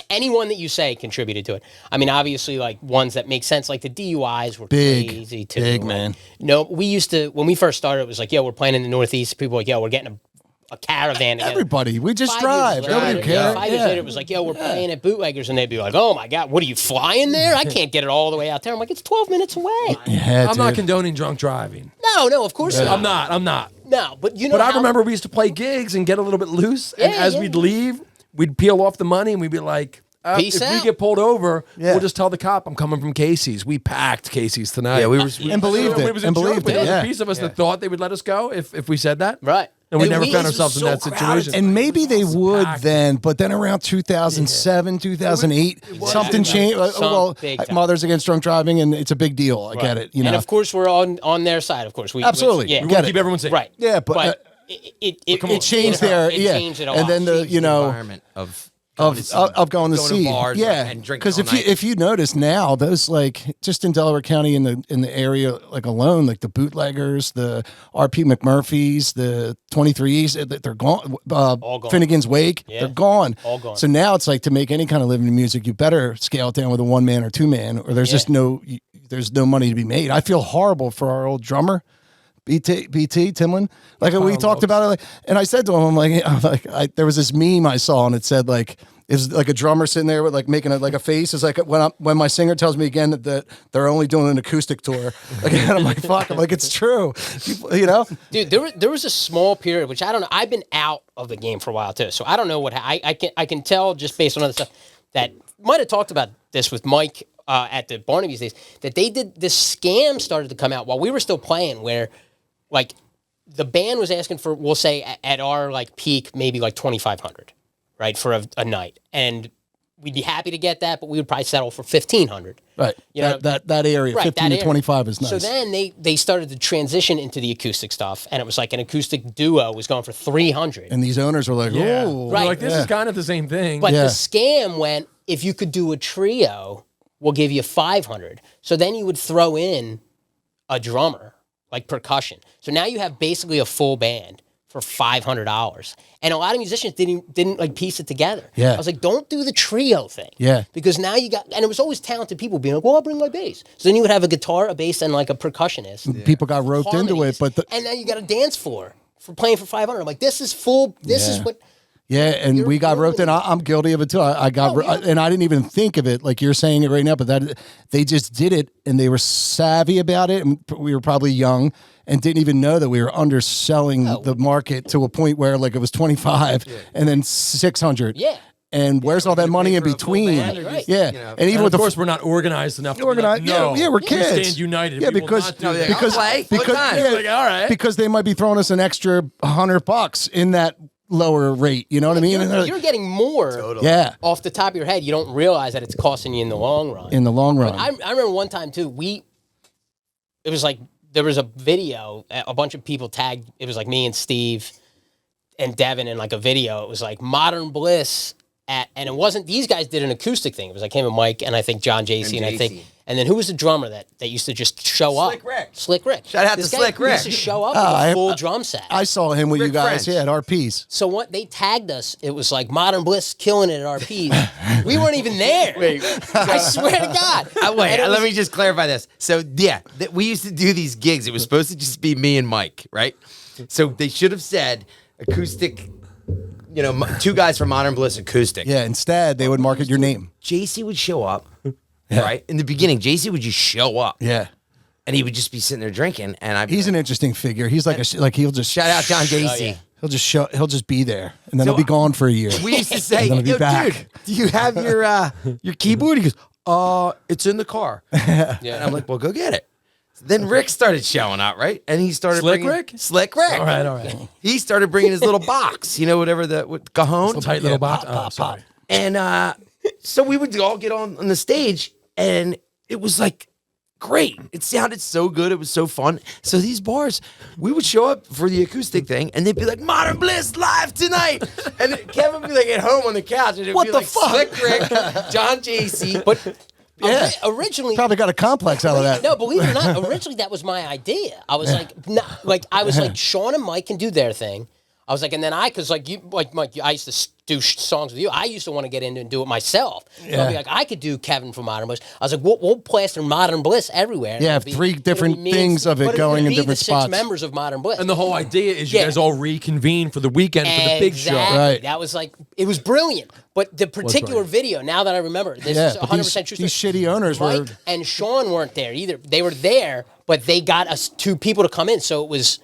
Anyone that you say contributed to it. I mean, obviously, like ones that make sense, like the DUIs were crazy too. Big, Like, man. No, we used to when we first started. It was like, we're playing in the Northeast. People were like, we're getting a caravan together. Everybody, we just 5 drive. years later- Nobody yeah, cares. 5 years later, it was like, we're playing at Bootleggers, and they'd be like, "Oh my God, what are you flying there? I can't get it all the way out there." I'm like, "It's 12 minutes away." Yeah, I'm not dude. condoning drunk driving. No, of course not. I'm not. No, but But I remember we used to play gigs and get a little bit loose. And Yeah, as yeah. we'd leave, we'd peel off the money and we'd be like, Peace if we out. get pulled over, Yeah. we'll just tell the cop I'm coming from Casey's. We packed Casey's tonight. Yeah, we were. And believed it. It was a And joke, believed but it. there was Yeah. a piece of us that thought they would let us go if we said that. Right. And we And never we- found it was ourselves in so that crowded. situation. And maybe they would packed. then, but then around 2007, 2008, something changed. Well, big time. Mothers Against Drunk Driving, and it's a big deal. I get it. And of course, we're on their side. Of course, we Absolutely. yeah, We we get want it. to keep everyone safe. right. Yeah, but, it changed there. It Yeah, changed it a lot. and then the environment of going to going to see, bars yeah, and drinking because all night. if you notice now, those like just in Delaware County in the area like alone, like the Bootleggers, the R.P. McMurphys, the 23s, they're gone. All gone. Finnegan's Wake, Yeah. they're gone. All gone. So now it's like to make any kind of living in music, you better scale it down with a 1-man or 2-man, or there's just there's no money to be made. I feel horrible for our old drummer. BT Timlin. Like we talked about it, like, and I said to him, I'm like, there was this meme I saw, and it said like. It was like a drummer sitting there with like making a face. It's like when my singer tells me again that they're only doing an acoustic tour. Again, I'm like, fuck. I'm like, it's true. You know, dude. There was a small period which I don't know. I've been out of the game for a while too, so I don't know what I can tell just based on other stuff that might have talked about this with Mike at the Barnaby's days that they did this scam started to come out while we were still playing where like the band was asking for we'll say at our like peak maybe like 2,500. Right, for a night. And we'd be happy to get that, but we would probably settle for 1,500. Right. You know, that area, right, 15 to 25 is nice. So then they started to transition into the acoustic stuff, and it was like an acoustic duo was going for 300. And these owners were like, Yeah. oh. Right. Like, this is kind of the same thing. But the scam went, if you could do a trio, we'll give you 500. So then you would throw in a drummer, like percussion. So now you have basically a full band for $500. And a lot of musicians didn't like piece it together. Yeah. I was like, don't do the trio thing. Yeah. Because now you got, and it was always talented people being like, well, I'll bring my bass. So then you would have a guitar, a bass, and like a percussionist. People got roped into it, but and then you got a dance floor for playing for 500. I'm like, this is full, this is what. yeah, and we got roped in. I'm guilty of it too. I got, and I didn't even think of it like you're saying it right now. But that they just did it, and they were savvy about it. And we were probably young and didn't even know that we were underselling the market to a point where like it was 25 and then 600. Yeah. And where's all that money in between? Right. Yeah, You know. and even And with of course, we're not organized enough to organized, be like, no, yeah, we're we kids. stand united. Yeah, We will because not do that. because I'll play. What time? yeah, Like, all right. because they might be throwing us an extra $100 in that lower rate. You know what I mean? And they're You're like, getting more yeah, off the top of your head. You don't realize that it's costing you in the long run. in the long run. I remember one time too, it was like, there was a video, a bunch of people tagged, it was like me and Steve and Devin in like a video. It was like Modern Bliss and it wasn't, these guys did an acoustic thing. It was like him and Mike and I think John JC and I think, and then who was the drummer that used to just show up? Slick Rick. Shout out This to guy Slick Rick. used to show up with a full drum set. I saw him with you Rick guys, French. yeah, at RP's. So what they tagged us, it was like Modern Bliss killing it at RPs. We weren't even there. Wait, I swear to God. Wait, And it let was- me just clarify this. So, yeah, we used to do these gigs. It was supposed to just be me and Mike, right? So they should have said acoustic, you know, two guys from Modern Bliss acoustic. Yeah, instead they would market your name. JC would show up, right? In the beginning, JC would just show up. Yeah, And he would just be sitting there drinking. And he's an interesting figure. He's like he'll just shout out John JC. He'll just be there, and then So, he'll be gone for a year. We used to say, And then he'll be yo, back. dude, do you have your keyboard? He goes, it's in the car. And I'm like, well, go get it. Then Rick started showing up, right? And he started Slick bringing, Rick? Slick Rick. All right. He started bringing his little box, you know, whatever cajon. Little tight little box. Oh, sorry. And so we would all get on the stage, and it was like great. It sounded so good. It was so fun. So these bars, we would show up for the acoustic thing, and they'd be like, Modern Bliss live tonight. And Kevin would be like at home on the couch, and it'd What be the like fuck? Slick Rick, John JC. But Yeah. Originally, Probably got a complex out of that. no, believe it or not, originally that was my idea. I was like, no, I was like, Sean and Mike can do their thing. I was like, and then because like you, like Mike, I used to do songs with you. I used to want to get into and do it myself. So I'd be like, I could do Kevin from Modern Bliss. I was like, we'll plaster Modern Bliss everywhere. Yeah, It'll be- three it'll different be me things and- of it but it'll going in be different the spots. 6 members of Modern Bliss. And the whole idea is you Yeah. guys all reconvene for the weekend for the big show. Exactly. Right. That was like, it was brilliant. But the particular video, now that I remember, this is but 100% true. these story. shitty owners were. Mike and Sean weren't there either. They were there, but they got us 2 people to come in, so it was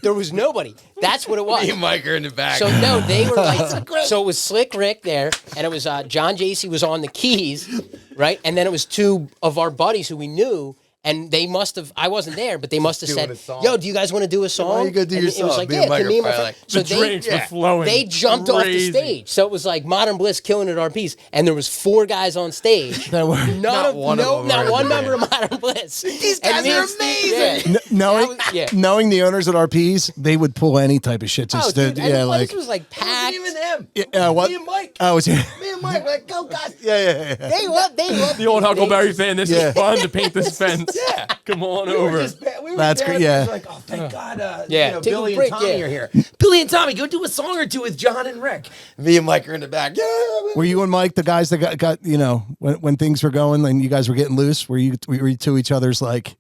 there was nobody. That's what it was. me and Mike are in the back. So no, they were like, so it was Slick Rick there, and it was John JC was on the keys, right? And then it was 2 of our buddies who we knew. And they must have, I wasn't there, but they must have Doing a said, song. yo, do you guys want to do a song? you gonna do And your it was song? like, Me yeah, and Mike can are me and my probably friend. like, So The drinks were flowing. they jumped off the crazy. stage. So it was like Modern Bliss killing at RPs. And there was 4 guys on stage. That were- Not one of them not were one in the member of Modern Bliss. These guys are amazing. Knowing, yeah. knowing the owners at RPs, they would pull any type of shit. Oh, Just dude, to, and yeah, the place like was like packed. even them. what? Me and Mike. Oh, was it? Me and Mike, like, go guys. Yeah. They loved The old Huckleberry fan, this Yeah. is fun to paint this fence. Yeah. Come on We were over. just we were That's there, great, and yeah. it was like, oh, thank God, Yeah, you know, take a Billy and break, Tommy yeah. are here. Billy and Tommy, go do a song or 2 with John and Rick. Me and Mike are in the back. Yeah. Were you and Mike the guys that got you know, when things were going and you guys were getting loose? Were you to each other's like,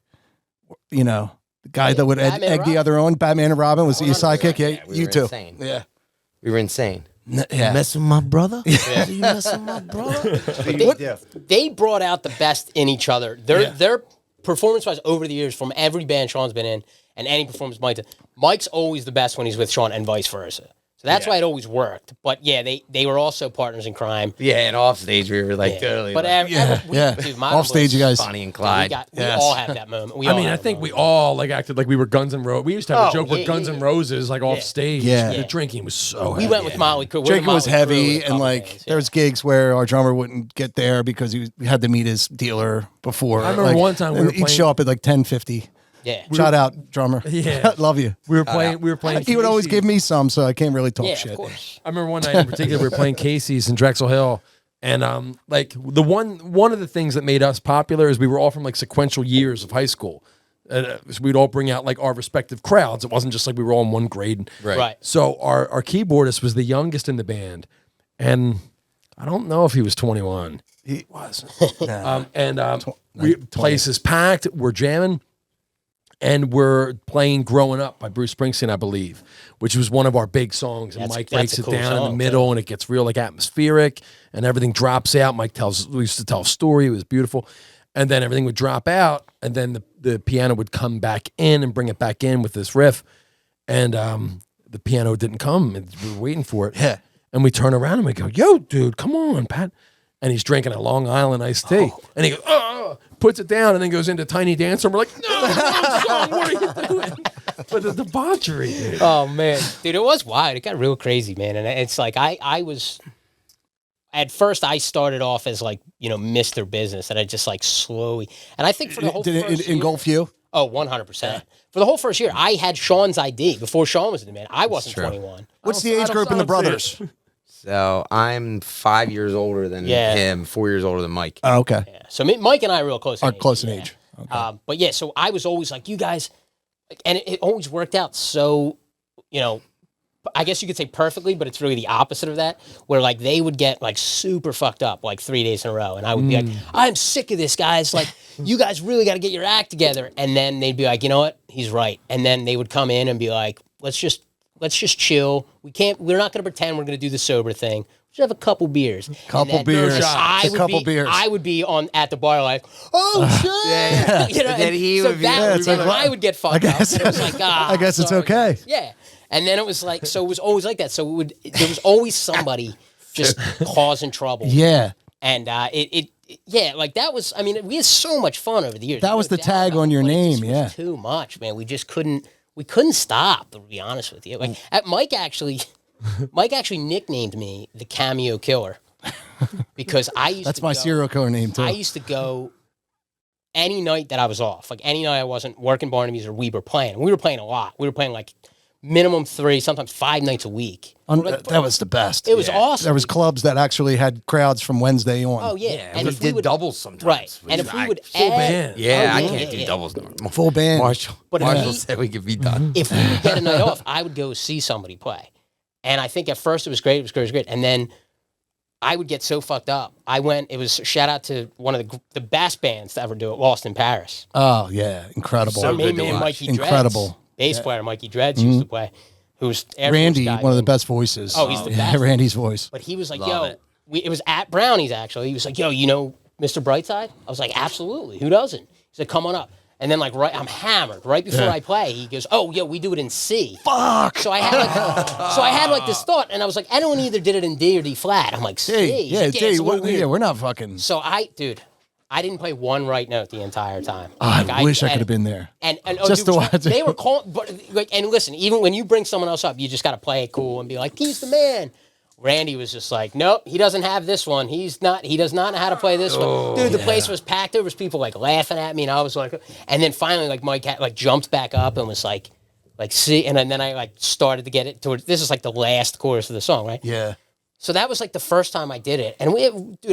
you know, The guy that would Batman egg and the other on, Batman and Robin, was the sidekick. Yeah, we you were too. insane. Yeah. We were insane. Yeah. You mess with my brother? Yeah. You mess with my brother? They brought out the best in each other. Their performance-wise over the years, from every band Sean's been in, and any performance Mike did, Mike's always the best when he's with Sean, and vice versa. So that's why it always worked. But yeah, they were also partners in crime. Yeah, and off stage we were like totally. But like, dude, Modern Off stage, Bliss, you guys. Bonnie and Clyde. we all have that moment. We I all mean, I have think that we moment. all like acted like we were Guns N' Roses. We used to have a Oh, joke with yeah, Guns yeah, N' yeah. Roses like off stage. Yeah. The drinking was so We heavy. went with Motley Crue. We're the Drinking was Motley Crue heavy, with a and couple like bands, there was gigs where our drummer wouldn't get there because he had to meet his dealer before. I remember Like, one time we and were he'd playing- show up at like 10:50. Yeah. Shout out, drummer. Yeah. Love you. We were playing. He would always Casey's. give me some, so I can't really talk Yeah, shit. of course. I remember one night in particular we were playing Casey's in Drexel Hill, and like the one of the things that made us popular is we were all from like sequential years of high school. So we'd all bring out like our respective crowds. It wasn't just like we were all in one grade. Right. So our keyboardist was the youngest in the band, and I don't know if he was 21. He was. Place is packed. We're jamming, and we're playing "Growing Up" by Bruce Springsteen, I believe, which was one of our big songs. And Mike That's breaks a it cool down in the song, middle, and it gets real like atmospheric, and everything drops out. We used to tell a story. It was beautiful, and then everything would drop out, and then the piano would come back in and bring it back in with this riff, and the piano didn't come, and we were waiting for it. Yeah. And we turn around and we go, "Yo, dude, come on, Pat." And he's drinking a Long Island iced tea. And he goes, "Oh," puts it down and then goes into Tiny Dancer. And we're like, "No, wrong song. What are you doing?" But the debauchery, dude. Oh man, dude, it was wild. It got real crazy, man. And it's like I was. At first, I started off as like Mr. Business, and I just like slowly. And I think for the whole Did first it year, engulf you? Oh, 100%. For the whole first year, I had Sean's ID before Sean was in the band. I wasn't 21. What's the age group in the brothers? So I'm 5 years older than him, 4 years older than Mike. Oh, okay. Yeah. So Mike and I are real close. Are in age, close in yeah. age. Okay. But yeah, so I was always like, you guys, and it always worked out so, I guess you could say perfectly, but it's really the opposite of that, where like they would get like super fucked up like 3 days in a row. And I would be like, I'm sick of this, guys. Like, you guys really got to get your act together. And then they'd be like, you know what? He's right. And then they would come in and be like, let's just chill. We're not going to pretend we're going to do the sober thing. Just have a couple beers. Couple beers. I would be at the bar like, oh shit. And then he would be. I would get fucked up. And it was like, I guess it's sorry, okay. guys. Yeah. And then it was like, so it was always like that. So there was always somebody just causing trouble. Yeah. And like that was, I mean, we had so much fun over the years. That was the tag on your But it name, just was yeah. too much, man. We just couldn't stop, to be honest with you. Like Mike actually nicknamed me the Cameo Killer because I used That's to my go, serial killer name too. I used to go any night that I was off, like any night I wasn't working Barnaby's or we were playing. We were playing a lot. We were playing like minimum 3, sometimes 5 nights a week. That was the best. It was awesome. There was clubs that actually had crowds from Wednesday on. Oh yeah, And we if we did would, doubles sometimes. right? which And if we I- would full add, band. Yeah, oh, I can't do yeah. doubles no. Full band. Marshall But Marshall he- said we could be done. If we would get a night off, I would go see somebody play. And I think at first it was great. It was great. And then I would get so fucked up. It was shout out to one of the best bands to ever do it, Lost in Paris. Oh yeah, incredible. So Our main good to man, watch. Mikey Incredible. Dreads, bass player Mikey Dreads used to play, who's Air Force Randy, guy, one of the man. best voices. Oh, he's the Yeah, best. Randy's voice. But he was like, Love yo, it. it was at Brownie's actually. He was like, yo, you know Mr. Brightside? I was like, absolutely. Who doesn't? He said, come on up. And then I'm hammered right before I play. He goes, oh, yo, we do it in C. Fuck. So I had like this thought, and I was like, anyone either did it in D or D flat. I'm like, C. He's Yeah, like, it's a little weird. we're not fucking. So I didn't play one right note the entire time. I wish I could have been there. And Just dude, to watch they it. were calling, but like, and listen, even when you bring someone else up, you just got to play it cool and be like, he's the man. Randy was just like, nope, he doesn't have this one. He does not know how to play this one. Dude, the place was packed. There was people like laughing at me, and I was like, and then finally, like Mike jumped back up and was like, see, and then I like started to get it towards. This is like the last chorus of the song, right? Yeah. So that was like the first time I did it, and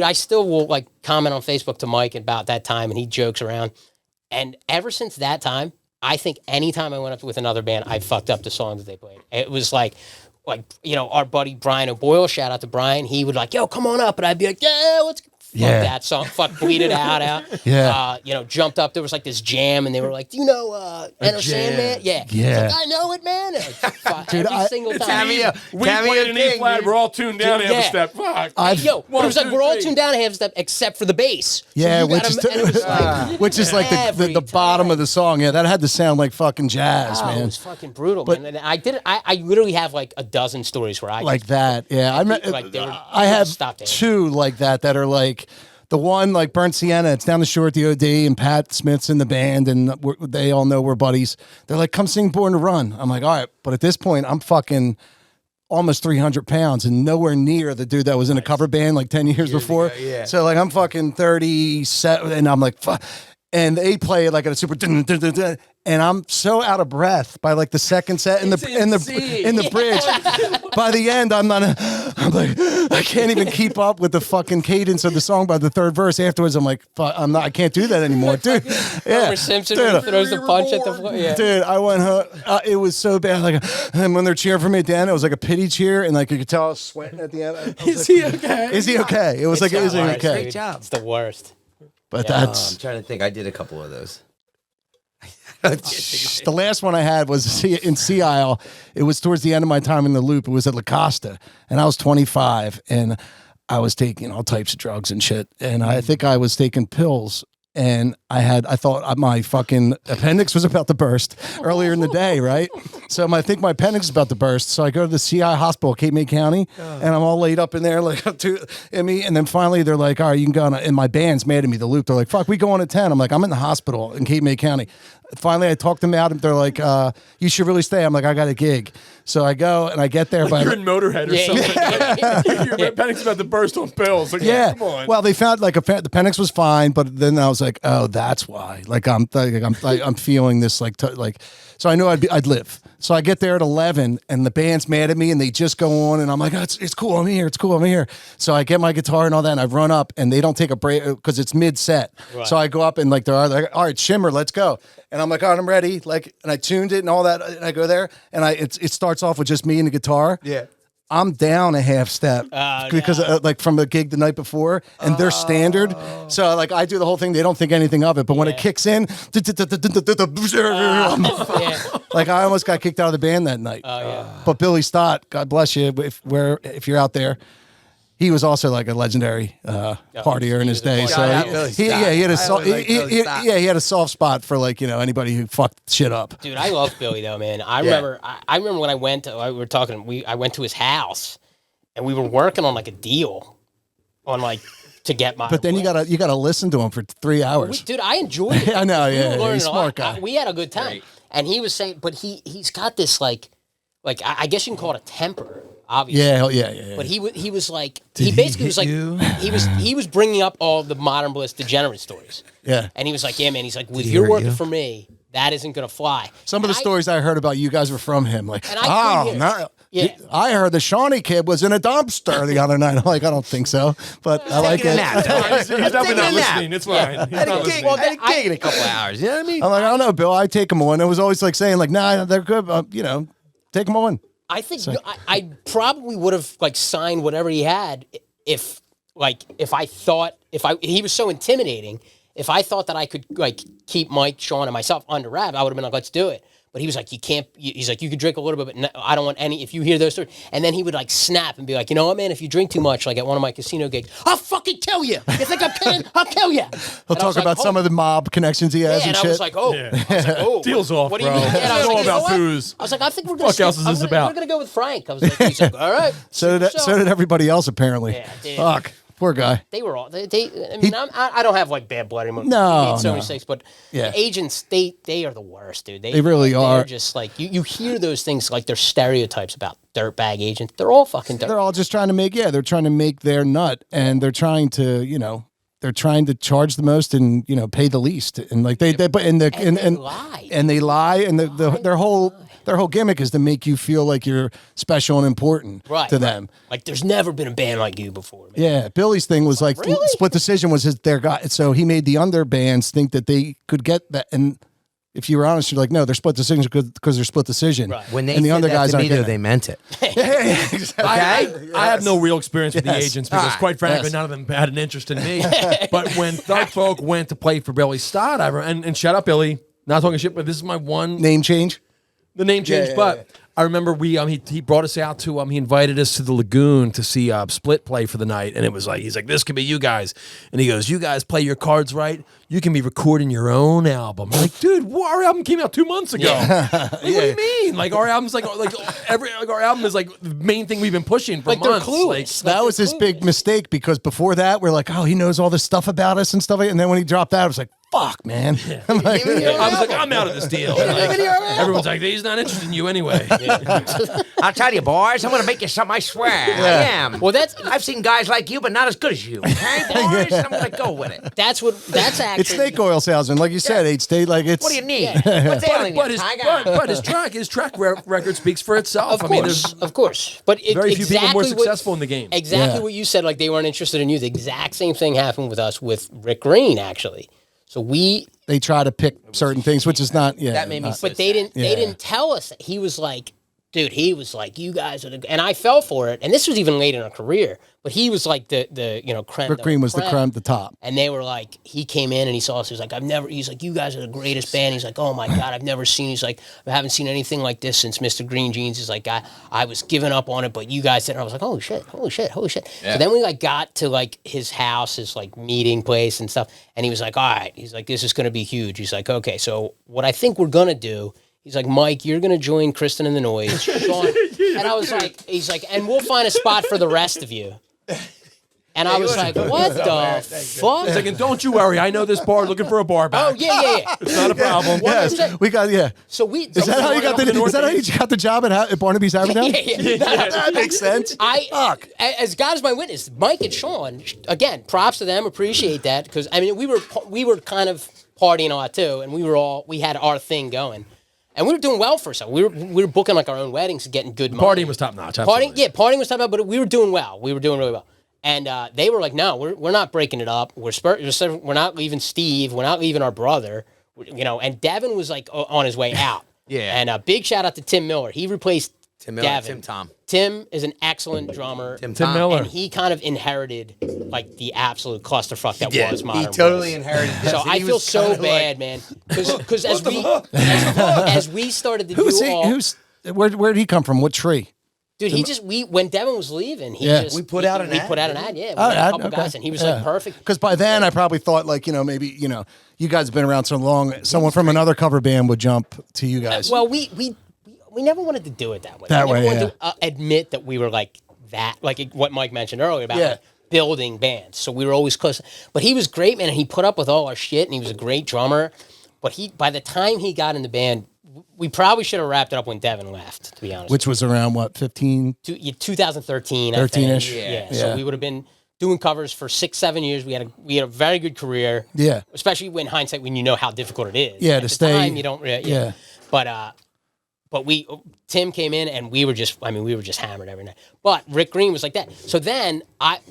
I still will like comment on Facebook to Mike about that time, and he jokes around. And ever since that time, I think anytime I went up with another band, I fucked up the songs that they played. It was like our buddy Brian O'Boyle, shout out to Brian, he would like, yo, come on up. And I'd be like, yeah, let's Yeah. that song, fuck Bleed It Out. Yeah. You know, jumped up. There was like this jam, and they were like, "Do you know Enter Sandman?" Yeah. Yeah. It's like, I know it, man. And like, fuck, Dude, every single time. We played an E flat. We're all tuned down half a Yeah. step. Fuck. Yo, but it was like One, we're all two, tuned down a half step except for the bass. So Yeah, you which gotta- is and it was like, which is like every the bottom time. of the song. Yeah, that had to sound like fucking jazz, Oh, it man. was fucking brutal, man. And I did it. I literally have like a dozen stories where I Like that. Yeah, Like, they were- I have stopped it. two like that are like the one like Burnt Sienna. It's down the shore at the OD, and Pat Smith's in the band, and they all know we're buddies. They're like, "Come sing Born to Run." I'm like, "All right," but at this point, I'm fucking almost 300 pounds and nowhere near the dude that was in a cover band like 10 years before. yeah. So like I'm fucking 37, and I'm like, fuck. And they play it like at a super, and I'm so out of breath by like the second set in the bridge. By the end, I'm like, I can't even keep up with the fucking cadence of the song by the third verse. Afterwards, I'm like, fuck, I can't do that anymore, dude. Yeah, Homer Simpson when he throws the punch at the floor. Yeah. dude, I went home. It was so bad. Like, and when they're cheering for me at the end, it was like a pity cheer, and like you could tell I was sweating at the end. Is he okay? Is he okay? It was like, is he Worst, okay? dude. job. It's the worst. But I'm that's trying to think. I did a couple of those. the last one I had was in Sea Isle. It was towards the end of my time in the Loop. It was at La Costa, and I was 25, and I was taking all types of drugs and shit. And I think I was taking pills, and I thought my fucking appendix was about to burst earlier in the day, right? So I think my appendix is about to burst. So I go to the CI hospital, Cape May County, and I'm all laid up in there, like and then finally they're like, all right, you can go on. And my band's mad at me, the Loop. They're like, fuck, we go on at 10. I'm like, I'm in the hospital in Cape May County. Finally, I talked them out, and they're like, you should really stay. I'm like, I got a gig. So I go, and I get there. Like you're in Motorhead or something. Your appendix about to burst on pills. Like, yeah. come on. Well, they found like the appendix was fine, but then I was like, oh, that's why. Like I'm feeling this like. So I knew I'd live. So I get there at 11, and the band's mad at me, and they just go on, and I'm like, oh, it's cool, I'm here, it's cool, I'm here. So I get my guitar and all that, and I run up, and they don't take a break because it's mid-set. Right. So I go up, and like they're like, all right, Shimmer, let's go. And I'm like, all right, I'm ready. Like, and I tuned it and all that, and I go there, and it starts off with just me and the guitar. Yeah. I'm down a half step because like from the gig the night before, and they're standard. So like I do the whole thing. They don't think anything of it, but when it kicks in, like I almost got kicked out of the band that night. But Billy Stott, God bless you, if you're out there, he was also like a legendary partier in his day. So he had a soft spot for like anybody who fucked shit up. Dude, I love Billy though, man. I remember when I went to, I went to his house, and we were working on like a deal on like to get my. But then you gotta listen to him for 3 hours. Dude, I enjoyed it. I know, yeah, We were he's a learning smart lot. guy. We had a good time, and he was saying, but he's got this like I guess you can call it a temper. Obviously. Yeah. But he was like, he basically was like, he was bringing up all the Modern Bliss degenerate stories. Yeah. And he was like, yeah, man. He's like, well, if you're working for me, that isn't gonna fly. Some of the stories I heard about you guys were from him. Like, And I couldn't hear it. Yeah. I heard the Shauny kid was in a dumpster the other night. I'm like, I don't think so, but I like it. He's definitely not listening. It's fine. He's not listening. I had a gig in a couple of hours. You know what I mean? I'm like, I don't know, Bill. I take them on. It was always like saying, like, nah, they're good. Take them on. I think I probably would have like signed whatever he had if he was so intimidating. If I thought that I could like keep Mike, Sean, and myself under wrap, I would have been like, let's do it. But he was like, you can't. He's like, you can drink a little bit, but I don't want any. If you hear those stories, and then he would like snap and be like, you know what, man? If you drink too much, like at one of my casino gigs, I'll fucking kill you. You think I'm kidding? I'll kill you. He'll talk about some of the mob connections he has and shit. I was like, oh, Deals off, what do you bro. mean? It's all about booze. I was like, I think we're gonna. Fuck else is this about? We're gonna go with Frank. I was like, he's like, all right. So did everybody else apparently. Yeah, dude. Fuck. Poor guy. They were all. I mean, I don't have like bad blood anymore. No, we made so no. many mistakes, but Yeah. the agents, they are the worst, dude. They really are. They're just like you hear those things like they're stereotypes about dirtbag agents. They're all fucking dirt. They're all just trying to make they're trying to make their nut, and they're trying to they're trying to charge the most and pay the least, and like they lie. and they lie, and their whole gimmick is to make you feel like you're special and important to them. Like there's never been a band like you before, man. Yeah, Billy's thing was like Really? Split Decision was their guy, so he made the under bands think that they could get that, and if you were honest, you're like, no, they're split decisions because they're split decision. Right. When they and the said other that guys to me, aren't though, getting they it. meant it. Exactly. I have no real experience with the Yes. agents because, quite frankly, none of them had an interest in me. But when Thug Folk went to play for Billy Stott, and shout out Billy, not talking shit, but this is my one Name change. the name change. yeah, but yeah. I remember he brought us out to he invited us to the Lagoon to see Split play for the night, and it was like he's like, this could be you guys, and he goes, you guys play your cards right, you can be recording your own album. I'm like, dude, our album came out 2 months ago. Like, what do you mean? Like our album's like our album is like the main thing we've been pushing for Like, they're months. clueless. That was his big mistake because before that we're like, oh, he knows all this stuff about us and stuff, and then when he dropped out, it was like, fuck, man. I'm like, I was like, I'm out of this deal. Like, everyone's like, he's not interested in you anyway. I'll tell you, boys, I'm going to make you something, I swear. I am. Well, I've seen guys like you, but not as good as you. Okay, boys? I'm going to go with it. that's actually it's snake oil salesman, like you said, H-State. Like it's What do you need? What's ailing But you, his, Tiger? but his track record speaks for itself. Of I mean, course, there's of course. But very few people more exactly successful in the game. Exactly Yeah. what you said. Like they weren't interested in you. The exact same thing happened with us with Rick Green, actually. So they try to pick certain things, which is not. Yeah, That made me not- so but they didn't. They Yeah. didn't tell us that. He was like, dude. He was like, you guys are the. And I fell for it. And this was even late in our career. But he was like the creme. Rick Green was the creme, the top. And they were like, he came in and he saw us. He was like, he's like, you guys are the greatest band. He's like, oh my God, I've never seen. He's like, I haven't seen anything like this since Mr. Green Jeans. He's like, I was giving up on it, but you guys did. And I was like, holy shit. So then we like got to like his house, his like meeting place and stuff. And he was like, all right. He's like, this is going to be huge. He's like, okay, so what I think we're going to do. He's like, Mike, you're going to join Kristen and the Noise. Sean. And I was like, he's like, and we'll find a spot for the rest of you. And I was like, what the fuck? He's like, and don't you worry, I know this bar looking for a bar back. Oh, yeah. It's not a problem. Yes, we got. Yeah. So we. Is that how you got the? Is that how you got the job at Barnaby's Havertown? Yeah. That makes sense. Fuck. As God is my witness, Mike and Sean, again, props to them, appreciate that, because I mean, we were kind of partying a lot too, and we had our thing going, and we were doing well for ourselves. We were booking like our own weddings, getting good money. Partying was top notch. Partying was top notch, but we were doing well. We were doing really well. And they were like, no, we're not breaking it up. We're not leaving Steve. We're not leaving our brother. And Devin was like on his way out. Yeah. And a big shout out to Tim Miller. He replaced Tim Miller, Devin. Tim Tom. Tim is an excellent drummer. Tim Miller. And he kind of inherited like the absolute clusterfuck that Yeah, was Modern he totally Bliss. inherited this. So and I he feel was so kinda bad, like, man. Because as we started to Who's do he? all... Where did he come from? What tree? Dude, when Devin was leaving, We put out an ad. We put out an ad, yeah. We Oh, had a ad, couple okay. guys, and he was Yeah. like perfect. Because by then I probably thought like maybe you guys have been around so long, someone from another cover band would jump to you guys. Well, we never wanted to do it that way. That we never way, wanted to admit that we were like that, like what Mike mentioned earlier about like, building bands. So we were always close. But he was great, man, and he put up with all our shit, and he was a great drummer. But by the time he got in the band, we probably should have wrapped it up when Devin left, to be honest. Which was around what, 15? 2013, 13-ish? Yeah. Yeah. So we would have been doing covers for 6-7 years. We had a very good career. Yeah. Especially when hindsight, when you know how difficult it is. Yeah, At to the stay- time, you don't. yeah. But Tim came in and we were just hammered every night. But Rick Green was like that. So then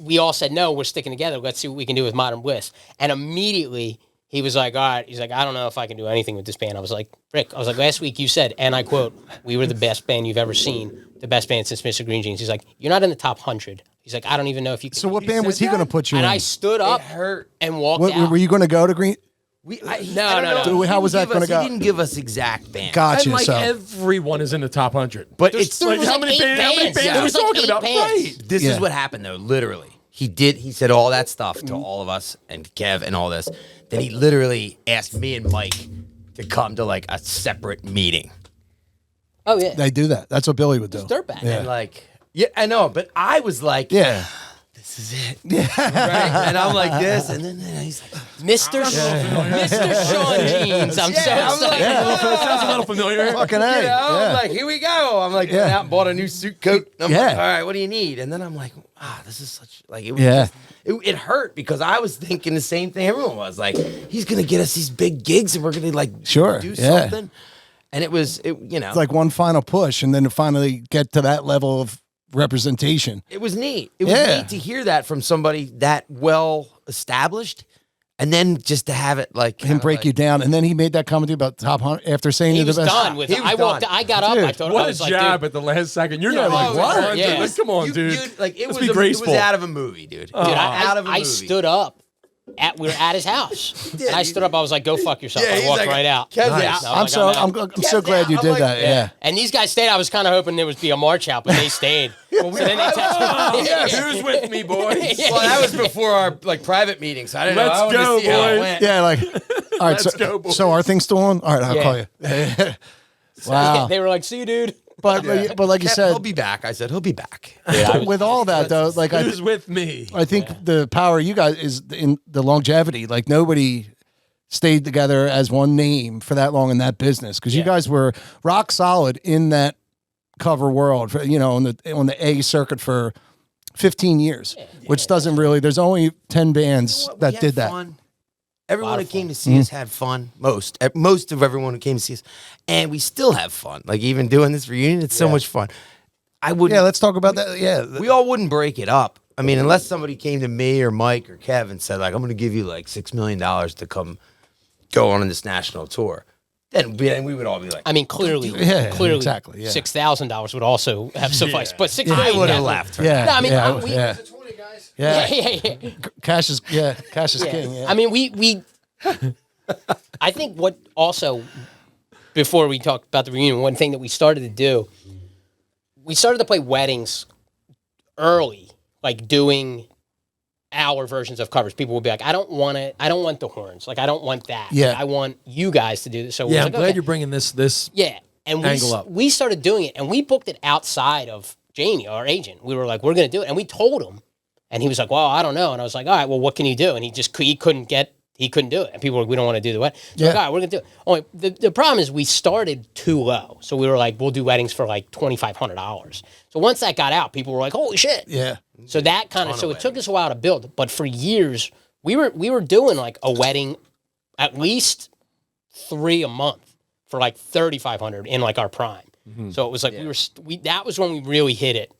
we all said, no, we're sticking together. Let's see what we can do with Modern Bliss. And immediately he was like, all right. He's like, I don't know if I can do anything with this band. I was like, Rick, last week you said, and I quote, we were the best band you've ever seen, the best band since Mr. Green Jeans. He's like, you're not in the top 100. He's like, I don't even know if you can. So what band was he going to put you And in? I stood up hurt. and walked out. Were you going to go to Green? No. Dude, how was that gonna go? He didn't give us exact bands. Gotcha. And like so everyone is in the top 100. But There's- it's there like was how like many 8 bands bands. are There we was like talking 8 about? bands. Right. this Yeah. is what happened though. Literally, he said all that stuff to all of us and Kev and all this. Then he literally asked me and Mike to come to like a separate meeting. Oh, yeah. they do that. That's what Billy would do. Dirtbag. Yeah. And like, yeah, I know, but I was like, Yeah. this is it. Yeah. Right? And I'm like this, and then he's like, Mr. Sean Jeans. I'm so I'm sorry. like, Sounds a little familiar. Fucking A. you know, I'm Yeah. like, here we go. I'm like, Yeah. went out and bought a new suit coat. I'm Yeah. like, all right, what do you need? And then I'm like, this is such like it was. Yeah. Just, it hurt because I was thinking the same thing everyone was like. He's gonna get us these big gigs and we're gonna like Sure, do yeah. something. And it was It's like one final push, and then to finally get to that level of representation. it was neat. It was Yeah. neat to hear that from somebody that well established. And then just to have it like him break you down, and then he made that comment about top 100 after saying He you're the was best. done with He it. was I walked. done. I got up. Dude, I thought I What a was like, jab dude, at the last second. You're Yeah, not like, like, what? what? Yeah. Like, come on, You- dude. like it Let's was be it graceful. was out of a movie, dude. dude, out of a I movie. stood up. We were at his house, and I stood up. I was like, "Go fuck yourself." Yeah, I he's walked like, right out. Kev's Nice. out. I I'm was so like, I'm so glad you I'm did like, that. Yeah. And these guys stayed. I was kind of hoping there would be a march out, but they stayed. So then they texted me. Yeah, who's with me, boys? Well, that was before our like private meeting, so I didn't know. Let's I wanted go, to see how it boys. went. Yeah, like, all right. Let's go, boys. So our thing's still on. All right, I'll Yeah. call you. Wow. They were like, "See you, dude." But like you Kev, said, he'll be back. I said he'll be back. with all that though, like Who's with me? I think the power of you guys is in the longevity. Like nobody stayed together as one name for that long in that business because you guys were rock solid in that cover world. For, on the A circuit for 15 years, which doesn't really. There's only 10 bands We that had did that. fun. Everyone who of came to see us had fun. Most of everyone who came to see us, and we still have fun. Like even doing this reunion, it's so much fun. I would. Yeah, let's talk about that. Yeah, We all wouldn't break it up. I mean, unless somebody came to me or Mike or Kev and said, like, I'm going to give you like $6 million to come go on this national tour, then we would all be like, I mean, clearly, exactly, yeah. $6,000 would also have sufficed, but $6 I million would have left. left. yeah. No, I mean, yeah, we- yeah. Yeah, Yeah. yeah, yeah. Cash is king. Yeah. I mean, we I think what also, before we talk about the reunion, one thing that we started to do, we started to play weddings early, like doing our versions of covers. People would be like, I don't want the horns. Like, I don't want that. Yeah. Like, I want you guys to do this. So Yeah, we're I'm like, glad okay. you're bringing this. Yeah, and angle up. we started doing it, and we booked it outside of Jamie, our agent. We were like, we're going to do it, and we told him, and he was like, well, I don't know, and I was like, all right, well, what can you do? And he couldn't do it, and people were like, we don't want to do the wedding. So like, all right, we're going to do it. Only the problem is we started too low, so we were like, we'll do weddings for like $2,500. So once that got out, people were like, holy shit. Yeah. So that kind of it took us a while to build, but for years we were doing like a wedding, at least 3 a month for like $3,500 in like our prime. So it was like that was when we really hit it,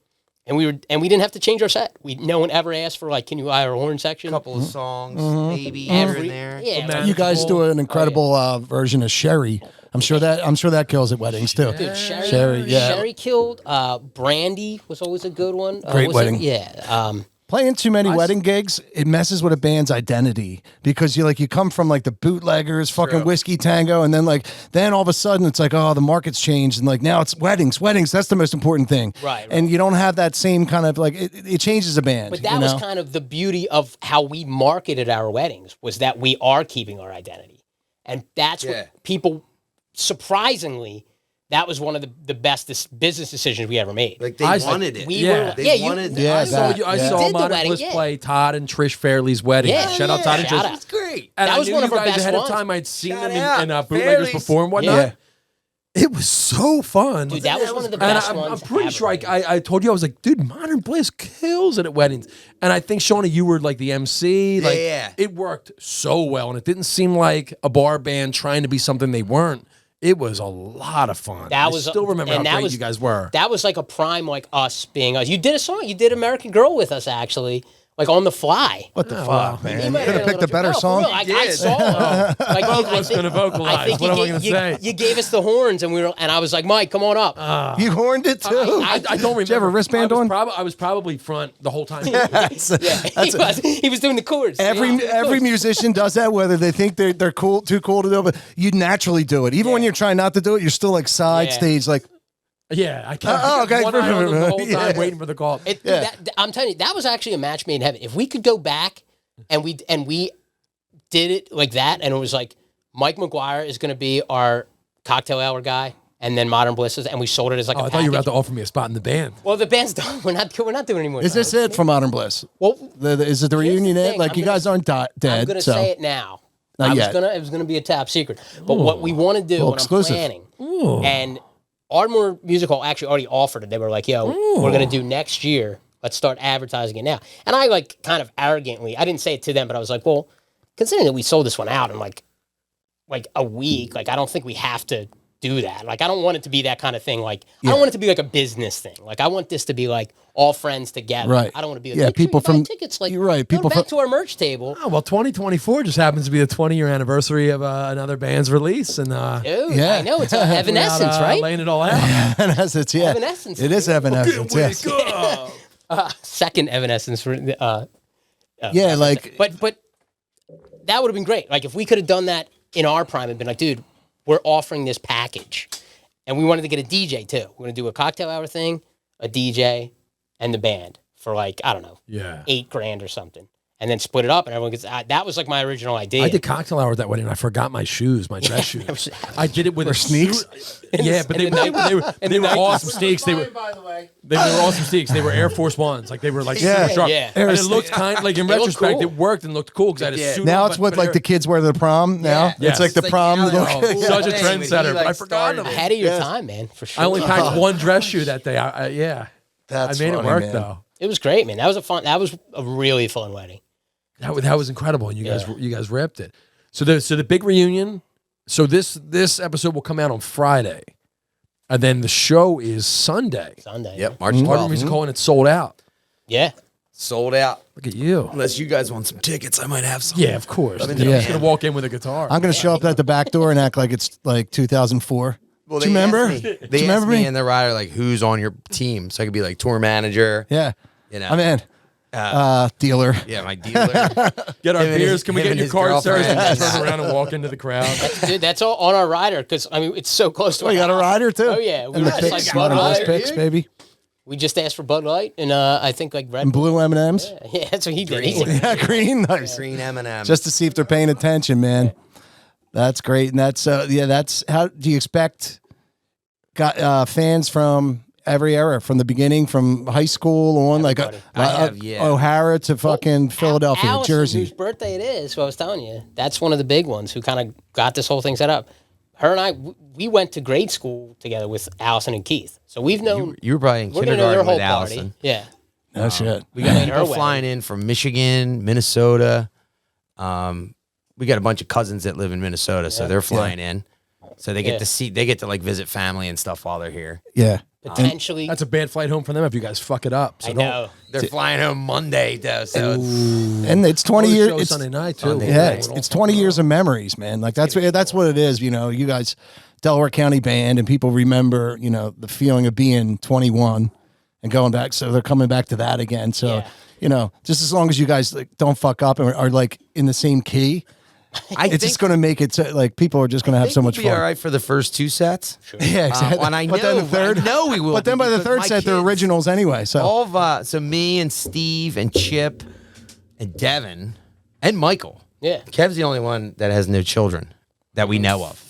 and we didn't have to change our set. No one ever asked for like, can you hire a horn section? a couple of songs, maybe here and there. Yeah, Man. You guys do an incredible version of Sherry. I'm sure that kills at weddings too. dude, Sherry, yeah. Sherry killed. Brandy was always a good one. Great was wedding. it? Yeah. Playing too many wedding gigs, it messes with a band's identity because you come from like the Bootleggers, fucking Whiskey Tango, and then all of a sudden it's like, oh, the market's changed, and like now it's weddings. That's the most important thing, Right. And you don't have that same kind of like it changes a band. But that was kind of the beauty of how we marketed our weddings, was that we are keeping our identity. And that's what people, surprisingly, that was one of the best business decisions we ever made. Like they wanted it. They wanted it. I saw that, I yeah. saw Did the Modern wedding, Bliss yeah. play Todd and Trish Fairley's wedding. Yeah, Shout out Todd and shout Trish. out. That's great. And That I was knew one you of our guys best ahead ones. of time. I'd seen Shout them out. in Bootleggers Fairley's. before and whatnot. Yeah. It was so fun. Dude, that was one of the And best I'm ones. pretty ever. sure I told you, I was like, dude, Modern Bliss kills it at weddings. And I think, Shauny, you were like the MC. Like, Yeah. it worked so well. And it didn't seem like a bar band trying to be something they weren't. It was a lot of fun. That I was still remember and how that great was- you guys were. That was like a prime, like us being us. You did a song. You did American Girl with us, actually, like on the fly. what the fuck, man? You You might could have have picked a better song. Like, I saw it. Like, Vocalist gonna vocalize. I think What am I you, gonna gave, say? you gave us the horns, and I was like, Mike, come on up. You horned it too. I don't remember. Did you have a wristband on? I was probably front the whole time. He was doing the chords. Every musician does that, whether they think they're too cool to do it, but you naturally do it. Even when you're trying not to do it, you're still like side Yeah. stage, like Yeah, I can't. Oh, okay. One eye on them the whole time Yeah. waiting for the call. I'm telling you, that was actually a match made in heaven. If we could go back and we did it like that, and it was like Mike McGuire is going to be our cocktail hour guy, and then Modern Bliss is, and we sold it as like Oh, a I thought you were about package. to offer me a spot in the band. Well, the band's done. We're not doing it anymore. is this it for Modern Bliss? Well, Is it the reunion the it? thing, Like I'm you gonna- guys aren't dead, I'm going to so say it now. Not yet. It was gonna be a top secret. But what we want to do, what exclusive. I'm planning, and Ardmore Music Hall actually already offered it. They were like, "Yo, we're gonna do next year. Let's start advertising it now." And I like kind of arrogantly, I didn't say it to them, but I was like, "Well, considering that we sold this one out in like a week, like I don't think we have to do that. Like, I don't want it to be that kind of thing. Like, I don't want it to be like a business thing. Like, I want this to be like all friends together. Right. I don't want to be like, Yeah, make sure people you buy from- tickets. Like, you're right, go people back from- to our merch table. Oh, well, 2024 just happens to be the 20-year anniversary of another band's release, and Dude, Yeah. I know. It's Evanescence, right? Laying it all out. Evanescence, yeah. Evanescence. It is Evanescence, yes. Second Evanescence. Yeah, like, But that would have been great. Like, if we could have done that in our prime and been like, dude, we're offering this package. And we wanted to get a DJ, too. We're going to do a cocktail hour thing, a DJ, and the band for like, I don't know, Yeah. $8,000 or something. And then split it up and everyone gets, that was like my original idea. I did cocktail hour at that wedding, and I forgot my shoes, my dress shoes. I did it with a sneaks? Yeah, but they were awesome steaks. They were awesome steaks. They were Air Force Ones. Like, they were like Yeah. super sharp. Yeah. And it looked kind like in They look retrospect, cool. it worked and looked cool because I had a Yeah. suit. now on, it's but- what but like Air- the kids wear to the prom now. Yes. It's like the It's like, prom. you know, look. cool Such a thing when he, trendsetter, but I like, forgot started it. Ahead of your time, man, for sure. I only packed one dress shoe that day. Yeah. That's I made funny, it work, man. though. It was great, man. That was a really fun wedding. That was incredible, and you guys ripped it. So the big reunion. So this episode will come out on Friday, and then the show is Sunday. Sunday. Yep, March Ardmore 12th. Music Hall, and it's sold out. Yeah. Sold out. Look at you. Unless you guys want some tickets, I might have some. Yeah, of course. I'm Yeah. just gonna walk in with a guitar. I'm going to show up at the back door and act like it's like 2004. Well, Do you remember? asked me- Do They you asked remember me me? and the rider, like, who's on your team? So I could be like tour manager. Yeah. You know. I'm in. Dealer. Yeah, my dealer. Get our Him and beers. his- Can we him get and your his card, sir? girlfriend. And turn around and walk into the crowd. Dude, that's all on our rider because, I mean, it's so close to Oh, you got a rider too? Oh, yeah. We And the were just picks, like Modern Bud Bliss Light, picks, dude. baby. We just asked for Bud Light and I think like Red And Bull. blue M&Ms. Yeah, that's what he did. Green. Yeah, green. Nice. Green M&M. Just to see if they're paying attention, man. That's great. And that's, that's how do you expect fans from every era, from the beginning, from high school on, Everybody. O'Hara to fucking Philadelphia, Allison, Jersey. whose birthday it is, so I was telling you, that's one of the big ones who kind of got this whole thing set up. Her and I, we went to grade school together with Allison and Keith. So we've known, you were probably in we're going to know their kindergarten whole with party. Allison. Yeah. No shit. We got Her people wedding. flying in from Michigan, Minnesota. We got a bunch of cousins that live in Minnesota, so they're flying in. So they get to like visit family and stuff while they're here. Yeah. Potentially. That's a bad flight home for them if you guys fuck it up. So I don't- know. They're flying home Monday, though. So And it's 20 Oh, the years. show's It's, Sunday night too. Sunday yeah, night. it's 20 years of memories, man. Like that's what it is. You know, you guys, Delaware County band, and people remember, you know, the feeling of being 21 and going back. So they're coming back to that again. So, Yeah. you know, just as long as you guys like don't fuck up and are like in the same key, it's just going to make it so, like people are just going to have so much we'll fun. be all right for the first two sets. Yeah, exactly. And I but then the know- third, I know we will But then be by the because third my set, they're kids- originals anyway. So All of so me and Steve and Chip and Devin and Michael. Yeah. Kev's the only one that has no children that we know of.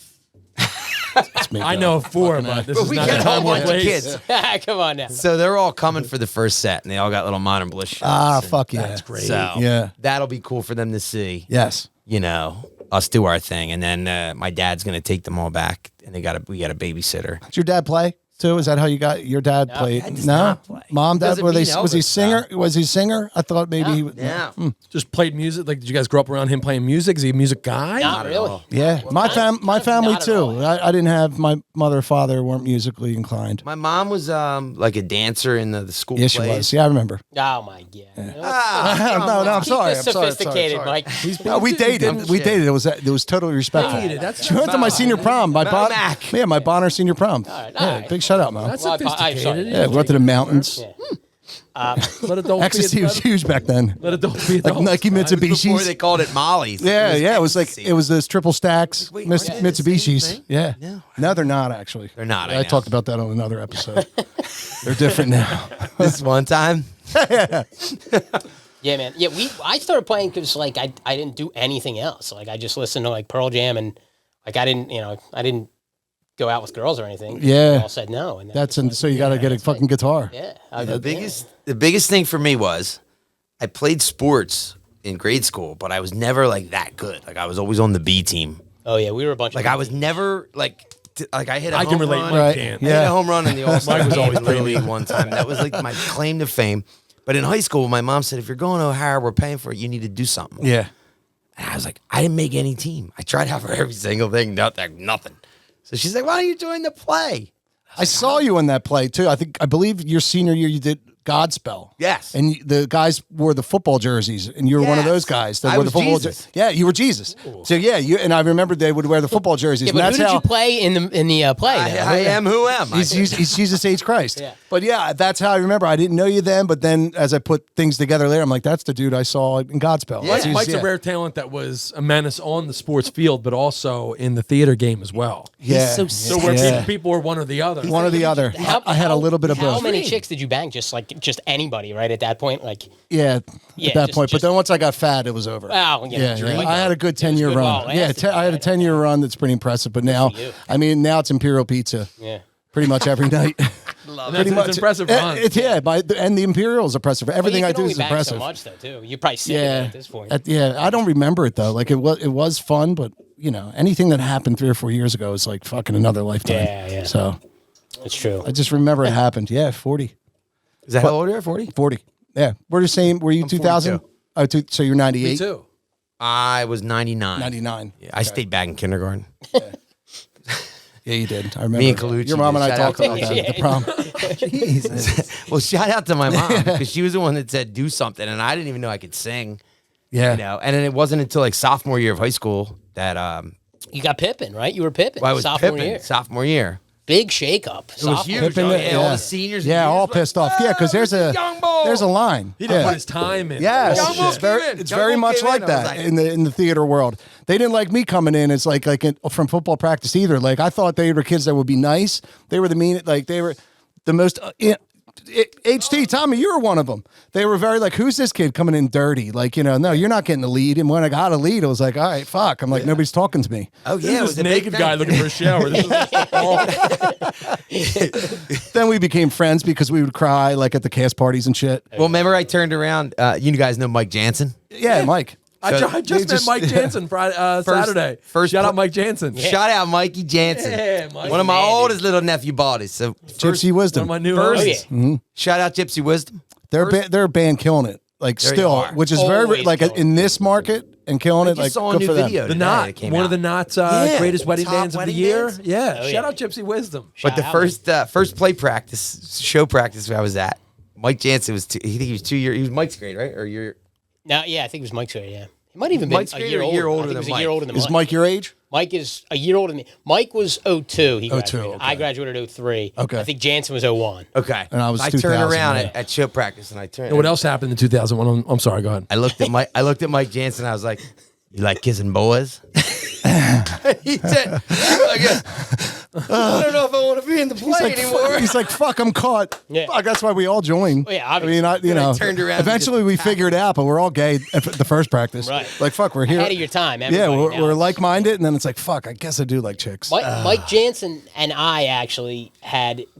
I know of four, but this But is we not got the a whole time or bunch of place. kids. Come on now. So they're all coming for the first set, and they all got little Modern Bliss shirts. and fuck yeah, That's great. So Yeah. that'll be cool for them to see. yes. You know, us do our thing, and then my dad's gonna take them all back, and we got a babysitter. Did your dad play too? Is that how you got your dad played? Dad does No, not play. mom, dad. Doesn't Were they? mean Was he Elvis, singer? Was he singer? I thought maybe he. Yeah. Just played music. Like, did you guys grow up around him playing music? Is he a music guy? Not really. Yeah, my family Not at too. all. I didn't have my mother or father weren't musically inclined. My mom was like a dancer in the school Yeah, she plays. was. Yeah, I remember. Oh, my God. No, I'm Keep sorry. this I'm sorry. sophisticated, Mike. No, we dated. We dated. It was totally respectful. That's She went to my senior prom. My Mack. yeah, my Bonner senior prom. all Yeah, right. big shout out, man. That's Well, I'm sophisticated. sorry. Yeah, we went to the mountains. Let adults Ecstasy be was huge back then. Let adults be Like adults. Nike Before they Mitsubishis. called it Molly's. Yeah, yeah. It was like ecstasy. it was those triple stacks Wait, aren't they the same Mitsubishis. thing? Yeah. No. No, they're not actually. They're not, I I know. talked about that on another episode. They're different now. This one time. Yeah, man. Yeah, I started playing because like I didn't do anything else. Like I just listened to like Pearl Jam and like I didn't go out with girls or anything. Yeah. They all said no. And That's so you got to get a fucking guitar. yeah. The biggest thing for me was I played sports in grade school, but I was never like that good. Like I was always on the B team. Oh yeah, we were a bunch. Like of I was never like I hit a I home can relate, run. Mike Right. Dan. I hit Yeah. a home run in the All-Star Mike was game always at Little pretty League one time. That was like my claim to fame. But in high school, my mom said, if you're going to O'Hara, we're paying for it. You need to do something. Yeah. And I was like, I didn't make any team. I tried out for every single thing. Nothing. So she's like, why don't you join the play? I saw you in that play too. I believe your senior year you did Godspell. Yes. And the guys wore the football jerseys, and you were one of those guys that I wore was the football Jesus. Yeah, you were Jesus. So yeah, and I remember they would wear the football jerseys. Yeah, and but that's who did how you play in the play? I am who am. he's Jesus H. Christ. Yeah. But yeah, that's how I remember. I didn't know you then, but then as I put things together later, I'm like, that's the dude I saw in Godspell. Yeah. That's- Mike's a rare talent that was a menace on the sports field, but also in the theater game as well. Yeah. so So where Yeah. people were one or the other. One or the other. I had a little bit of How both. many chicks did you bang? Just anybody, right? At that point, like, Yeah, Yeah, at that just- point. But just- then once I got fat, it was over. wow, Yeah, yeah. I had a good 10-year good run. while it Yeah, lasted, I had a right? 10-year run that's pretty impressive. But now, you. I mean, now it's Imperial Pizza. Yeah. Pretty much every night. Pretty much. It's impressive run. And the Imperial is impressive. Everything Well, I you do can only is bang impressive. so much, though, too. You're probably sick of it Yeah, at this point. I don't remember it though. Like it was fun, but anything that happened 3 or 4 years ago is like fucking another lifetime. Yeah. So It's true. I just remember it happened. Yeah, 40. Is that how old are you? 40? 40. Yeah, we're the same. Were you 2000? 42. Oh, so you're 98. Me too. I was 99. 99. Yeah, I stayed back in kindergarten. Yeah, you did. I remember. Me and Colucci Your mom and I did. Shout talked out about to that at the prom. Jesus. Well, shout out to my mom because she was the one that said do something, and I didn't even know I could sing. Yeah. And then it wasn't until like sophomore year of high school that You got Pippin, right? You were Pippin. I was sophomore Pippin, year. sophomore year. Big shakeup. It was huge. Pippin, Oh, yeah. all the seniors. Yeah, and all juniors were pissed off. Yeah, because there's "Oh, young boy." a line. He didn't Yeah. put his time in. Yes, Young Bull it's very, came in. it's Young very Bull much came in. like I was that like- in the theater world. They didn't like me coming in. It's like from football practice either. Like I thought they were kids that would be nice. They were the mean. Like they were the most. HT Tommy, you were one of them. They were very like, who's this kid coming in dirty? Like no, you're not getting the lead. And when I got a lead, I was like, all right, fuck. I'm like, nobody's talking to me. Oh This yeah, it is was a a naked big guy thing. looking for a shower. This is Then we became friends because we would cry like at the cast parties and shit. Well, remember I turned around. You guys know Mike Jansen? Yeah, Mike. I So just met Mike Jansen Friday, Saturday. Shout out Mike Jansen. Shout out Mikey Jansen. Yeah, Mike. One of my Man, dude. oldest little nephew bodies. So Gypsy One Wisdom. of my new First- homies. Oh, yeah. shout out Gypsy Wisdom. They're a band killing it. Like There you still, are. which is Always very like killing in this market and killing it. I Like just saw a good new for them. video. The today Knot, that came one out. of the Knot's Yeah, greatest wedding top bands of the wedding year. bands. Yeah, Oh, shout yeah. out Gypsy Wisdom. But the Shout out. first play practice, show practice I was at, Mike Jansen was. He was 2 years. He was Mike's grade, right? Or you're No, yeah, I think it was Mike's grade, yeah. He might even been Mike's a grade year or a older. year older I think than he was Mike? a year older than Is Mike. Mike your age? Mike is a year older than me. Mike was 02. He 02, graduated. okay. I graduated 03. Okay. I think Jansen was 01. okay. And I was I turned 2000, around yeah. at show practice and I turned. And what else happened in 2001? I'm sorry, go ahead. I looked at Mike Jansen. I was like, "You like kissing boys?" He said, "I don't know if I want to be in the play anymore." He's like, fuck, I'm caught. Yeah. Fuck, that's why we all joined. Well, yeah, I mean, obviously. I turned around and Eventually, we figured it out, but we're all gay at the first practice. Right. Like, fuck, we're here. Ahead of your time. Yeah, everybody we're knows. like-minded, and then it's like, fuck, I guess I do like chicks. Mike Jansen and I actually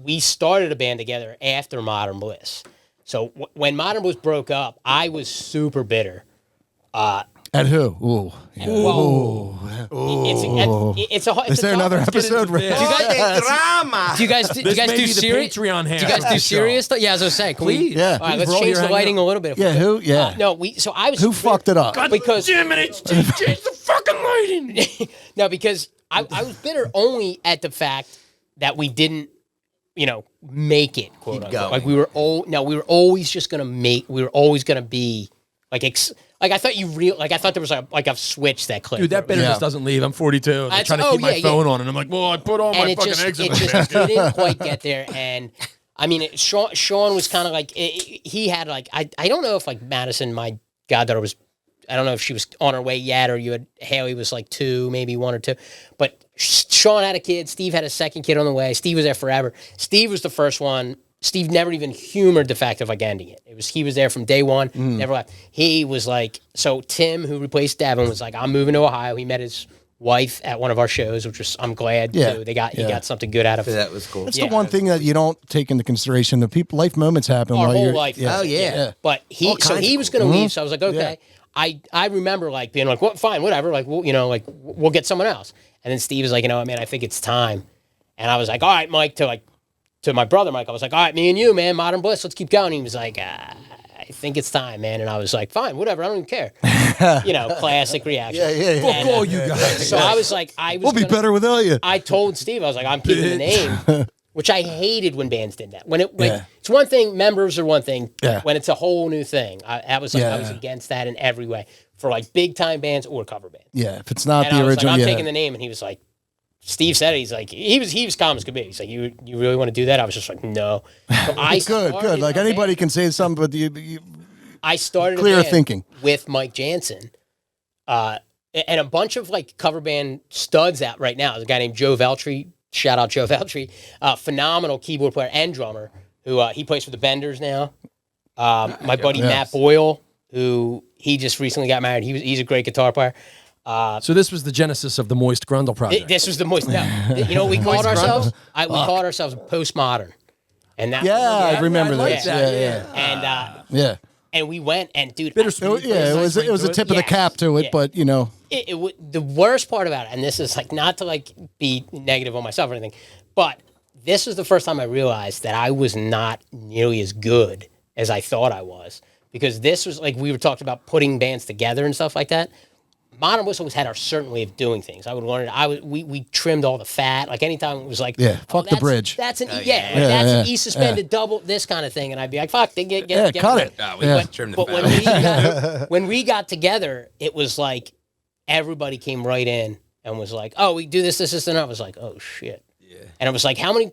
we started a band together after Modern Bliss. So when Modern Bliss broke up, I was super bitter. At who? Ooh. Yeah. It's a. Is there another episode? into this. Do you guys Drama. do you guys do, This you guys may do be the serious? Patreon Do you guys do serious stuff? Yeah, as I was saying, can we? Please. Yeah. All right, Please, let's we're all change here the lighting hanging a little bit. Yeah, who? Yeah. No, so I was Who fucked it up? because Damn it, HT, change the fucking lighting. no, because I was bitter only at the fact that we didn't, make it. Quote unquote. going. Like we were always just gonna make. We were always gonna be like. I thought I thought there was a switch that clicked. Dude, that bitterness Yeah. doesn't leave. I'm 42. I'm That's- trying to keep my yeah. phone on, and I'm like, well, I put all my and it fucking just eggs in it the just basket. didn't quite get there. And I mean, Sean was kind of like he had like I don't know if like Madison, my goddaughter, was. I don't know if she was on her way yet, or Haley was like 2, maybe 1 or 2. But Sean had a kid. Steve had a second kid on the way. Steve was there forever. Steve was the first one. Steve never even humored the fact of like ending it. He was there from day one, never left. He was like, so Tim, who replaced Devin, was like, I'm moving to Ohio. He met his wife at one of our shows, which was I'm glad Yeah. too. He got Yeah. something good out of it. That was cool. That's Yeah. the one thing that you don't take into consideration. The life moments happen Our while whole you're. life. Yeah. Oh, yeah. But All kinds he of was going to leave, so I was like, okay. Yeah. I remember like being like, well, fine, whatever. Like, we'll get someone else. And then Steve was like, man, I think it's time. And I was like, all right, Mike, to my brother Mike, I was like, all right, me and you, man, Modern Bliss, let's keep going. He was like, I think it's time, man. And I was like, fine, whatever. I don't even care. Classic reaction. Yeah. Fuck all you guys. So I was like, We'll be better without you. I told Steve, I was like, I'm keeping the name, which I hated when bands did that. When it's one thing, members are one thing. Yeah. When it's a whole new thing, I was against that in every way for like big time bands or cover bands. Yeah, if it's not And the I was original, like, I'm taking the name, and he was like, Steve said it. He's like, he was calm as could be. He's like, you really want to do that? I was just like, no. So good. Like anybody can say something, but I started clear a band thinking with Mike Jansen, and a bunch of like cover band studs out right now. There's a guy named Joe Veltri. Shout out Joe Veltri, phenomenal keyboard player and drummer who he plays for the Benders now. My buddy Matt Boyle, who he just recently got married. He's a great guitar player. So this was the genesis of the Moist Grundle project. This was the most. No, you know what we called ourselves? We called ourselves postmodern, and that. I remember like that. And and we went and dude. It was a tip of the cap to it, but the worst part about it, and this is like not to like be negative on myself or anything, but this was the first time I realized that I was not nearly as good as I thought I was, because this was like we were talking about putting bands together and stuff like that. Modern Bliss always had our certain way of doing things. I would learn it. We trimmed all the fat. Like anytime it was like, fuck the bridge. That's an an E suspended double this kind of thing, and I'd be like, fuck, they get cut it. But when we got together, it was like everybody came right in and was like, oh, we do this, and I was like, oh shit. Yeah. And it was like, how many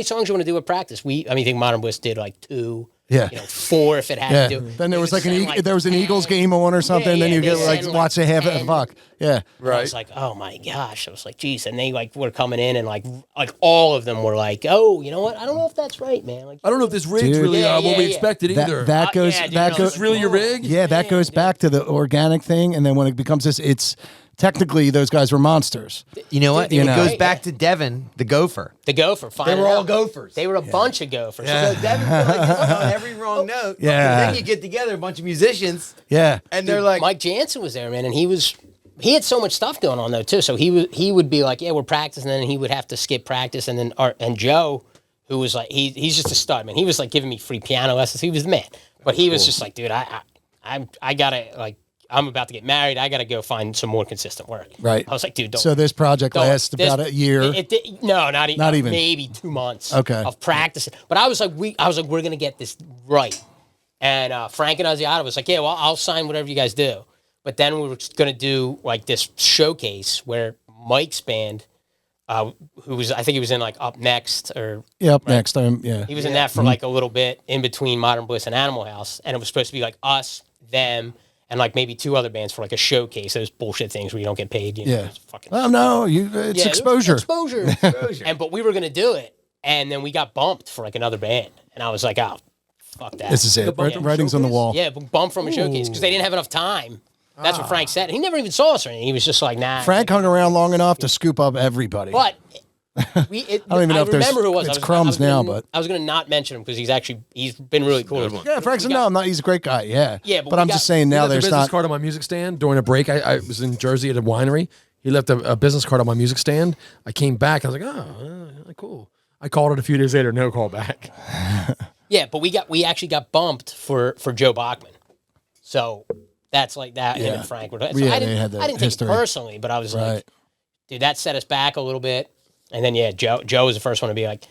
songs you want to do at practice? I think Modern Bliss did like 2. Yeah, 4 if it had to do. Then there was like there was an Eagles game on or something. Then you get like watch a half of fuck. Yeah, right. I was like, oh my gosh. I was like, geez. And they like were coming in and like all of them were like, oh, you know what? I don't know if that's right, man. Like, I don't know if this rig's really what we expected either. That goes. It's really your rig. Yeah, that goes back to the organic thing, and then when it becomes this, it's. Technically, those guys were monsters. You know what? It goes back to Devin, the Gopher. The Gopher. They were all Gophers. They were a bunch of Gophers. So Devin on every wrong note. Yeah. And then you get together a bunch of musicians. Yeah. And they're like... Mike Jansen was there, man, and he had so much stuff going on, though, too. So he would be like, yeah, we're practicing, and then he would have to skip practice. And then and Joe, who was like, he's just a stud, man. He was like giving me free piano lessons. He was the man. But he was just like, dude, I got to, like, I'm about to get married. I got to go find some more consistent work. Right. I was like, dude, don't. So this project lasts about a year. No, not even. Maybe 2 months. Okay. Of practicing. But I was like, we're gonna get this right. And Frank and Asiata was like, yeah, well, I'll sign whatever you guys do. But then we were gonna do like this showcase where Mike's band, who was, I think he was in like Up Next or. Yeah, Up Next. He was in that for like a little bit in between Modern Bliss and Animal House, and it was supposed to be like us, them. And like maybe 2 other bands for like a showcase, those bullshit things where you don't get paid. It's fucking it's exposure. Exposure. But we were gonna do it, and then we got bumped for like another band, and I was like, oh, fuck that. This is it. Writing's on the wall. Yeah, bumped from a showcase because they didn't have enough time. That's what Frank said. He never even saw us or anything. He was just like, nah. Frank hung around long enough to scoop up everybody. But I don't even know if there's who it was. It's crumbs now, but I was going to not mention him because he's been really cool. Yeah, Frank's he's a great guy. Yeah, but I'm just saying now there's there's a business not. card on my music stand during a break. I was in Jersey at a winery. He left a business card on my music stand. I came back. I was like, oh, cool. I called it a few days later. No call back. Yeah, but we actually got bumped for Joe Bachman. So that's like that. Him and Frank were. So I didn't take it personally, but I was like, dude, that set us back a little bit. And then Joe was the first one to be like,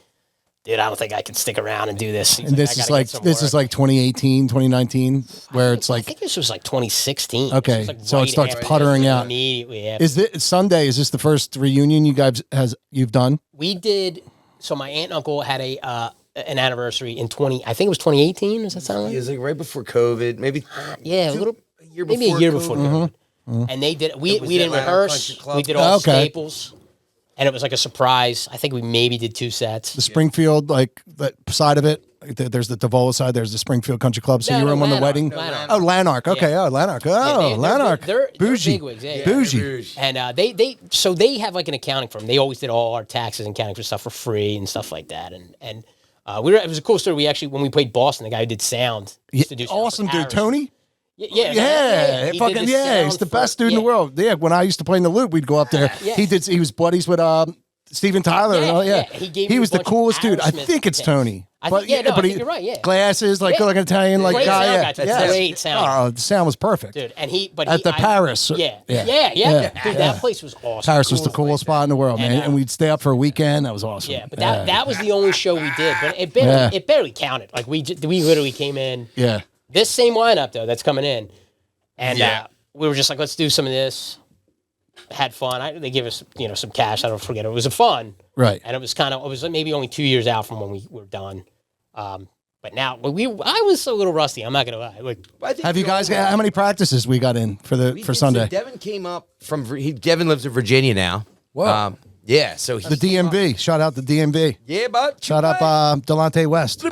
dude, I don't think I can stick around and do this. And this is like 2018, 2019, where it's like I think this was like 2016. Okay, so it starts puttering out immediately. Is this Sunday? Is this the first reunion you've done? We did. So my aunt and uncle had an anniversary in I think it was 2018. Does that sound right? It was like right before COVID, maybe. A year before COVID. Mm-hmm. And they did. We didn't rehearse. We did all staples. And it was like a surprise. I think we maybe did 2 sets. The Springfield, like that side of it. There's the Davola side. There's the Springfield Country Club. So you were on the wedding. Lanark. Oh, Lanark. Okay. Yeah. Oh, Lanark. Oh, Lanark. They're bougie. bigwigs. Yeah. Bougie. And they have like an accounting firm. They always did all our taxes and accounting for stuff for free and stuff like that. And it was a cool story. We actually, when we played Boston, the guy who did sound used to do sound awesome dude, Tony. Yeah. He's the best dude in the world. Yeah, when I used to play in the Loop, we'd go up there. He was buddies with Steven Tyler and all. Yeah, he was the coolest dude. I think it's Tony. I think you're right. Yeah, glasses, like Yeah. an Italian, like Great guy. sound Yeah, guy. That's yes. great sound. Oh, the sound was perfect, dude. And Paris. Yeah. Yeah. Dude, that place was awesome. Paris was the coolest spot in the world, man. And we'd stay up for a weekend. That was awesome. Yeah, but that was the only show we did. But it barely counted. Like we literally came in. Yeah. This same lineup though that's coming in, and Yeah. we were just like, let's do some of this. Had fun. They gave us some cash. I don't forget. It was a fun. Right. And it was maybe only 2 years out from when we were done. But now I was a little rusty. I'm not gonna lie. Like, Have you guys got how many practices we got in for Sunday? So Devin came up from Devin lives in Virginia now. Whoa. Yeah, so The DMV. Shout out the DMV. Yeah, but Shout out Delonte West.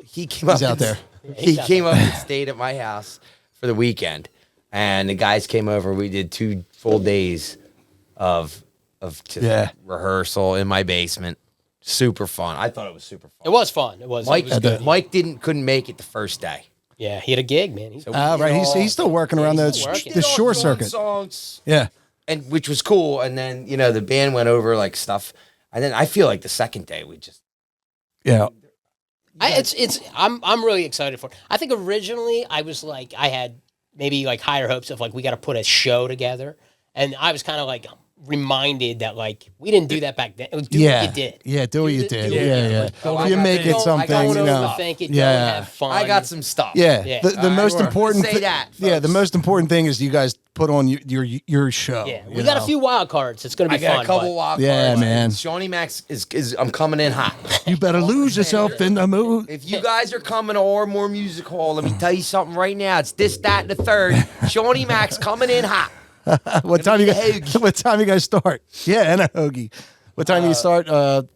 He came up. He's out there. He came up and stayed at my house for the weekend, and the guys came over. We did 2 full days of rehearsal in my basement. Super fun. I thought it was super fun. it was fun. It was. Mike, it was good. Mike couldn't make it the first day. Yeah, he had a gig, man. He's Right. He's still working around he's still working. the shore circuit. Songs, Yeah. and which was cool. And then the band went over like stuff, and then I feel like the second day we just Yeah. I'm really excited for it. I think originally I was like, I had maybe like higher hopes of like, we got to put a show together. And I was kind of like reminded that like, we didn't do that back then. Do what you did. Yeah, do what you Do did. what you did. Yeah. Like, If you make it something, Don't you know. overthink it. Yeah. Don't have fun. I got some stuff. Yeah. Yeah. The most important Say that, Yeah, the folks. most important thing is you guys put on your show. Yeah, we you got a know? few wild cards. It's going to I be got fun. a couple but- wild Yeah, cards. man. Shauny Mac is I'm coming in hot. You better lose yourself in the mood. If you guys are coming to Ardmore Music Hall, let me tell you something right now. It's this, that, and the third. Shauny Mac's coming in hot. What time you be a guys? Hoagie. What time you guys start? Yeah, and a hoagie. What time do you start?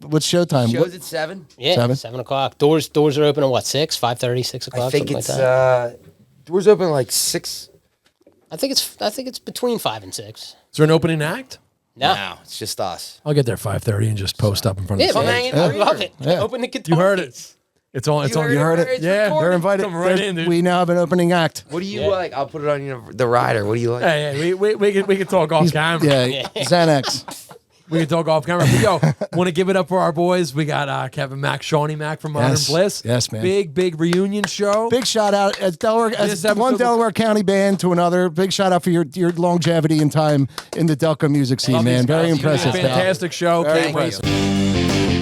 What's showtime? Show's at 7. Yeah, 7? 7 o'clock. Doors are open at what, 6, 5:30, 6 o'clock. I think something it's like that. doors open like 6. I think it's between 5 and 6. Is there an opening act? No. No, it's just us. I'll get there 5:30 and just post up in front of Yeah, the man. stage. hang I in. love it. Yeah. Open the guitar. You heard it. It's on. It's on. You heard it? It's Yeah, recorded. They're invited. Come right There's- in, dude. We now have an opening act. What do you Yeah. like? I'll put it on the rider. What do you like? Hey, we can talk off camera. Yeah, Xanax. We can talk off camera. But yo, want to give it up for our boys. We got Kevin Mack, Shauny Mac from Modern Yes. Bliss. Yes, man. Big reunion show. Big shout out as This episode one was- Delaware County band to another. Big shout out for your longevity and time in the Delco music scene, Love man. these Very guys. impressive. pal. Fantastic show. Very Can't wait. impressive.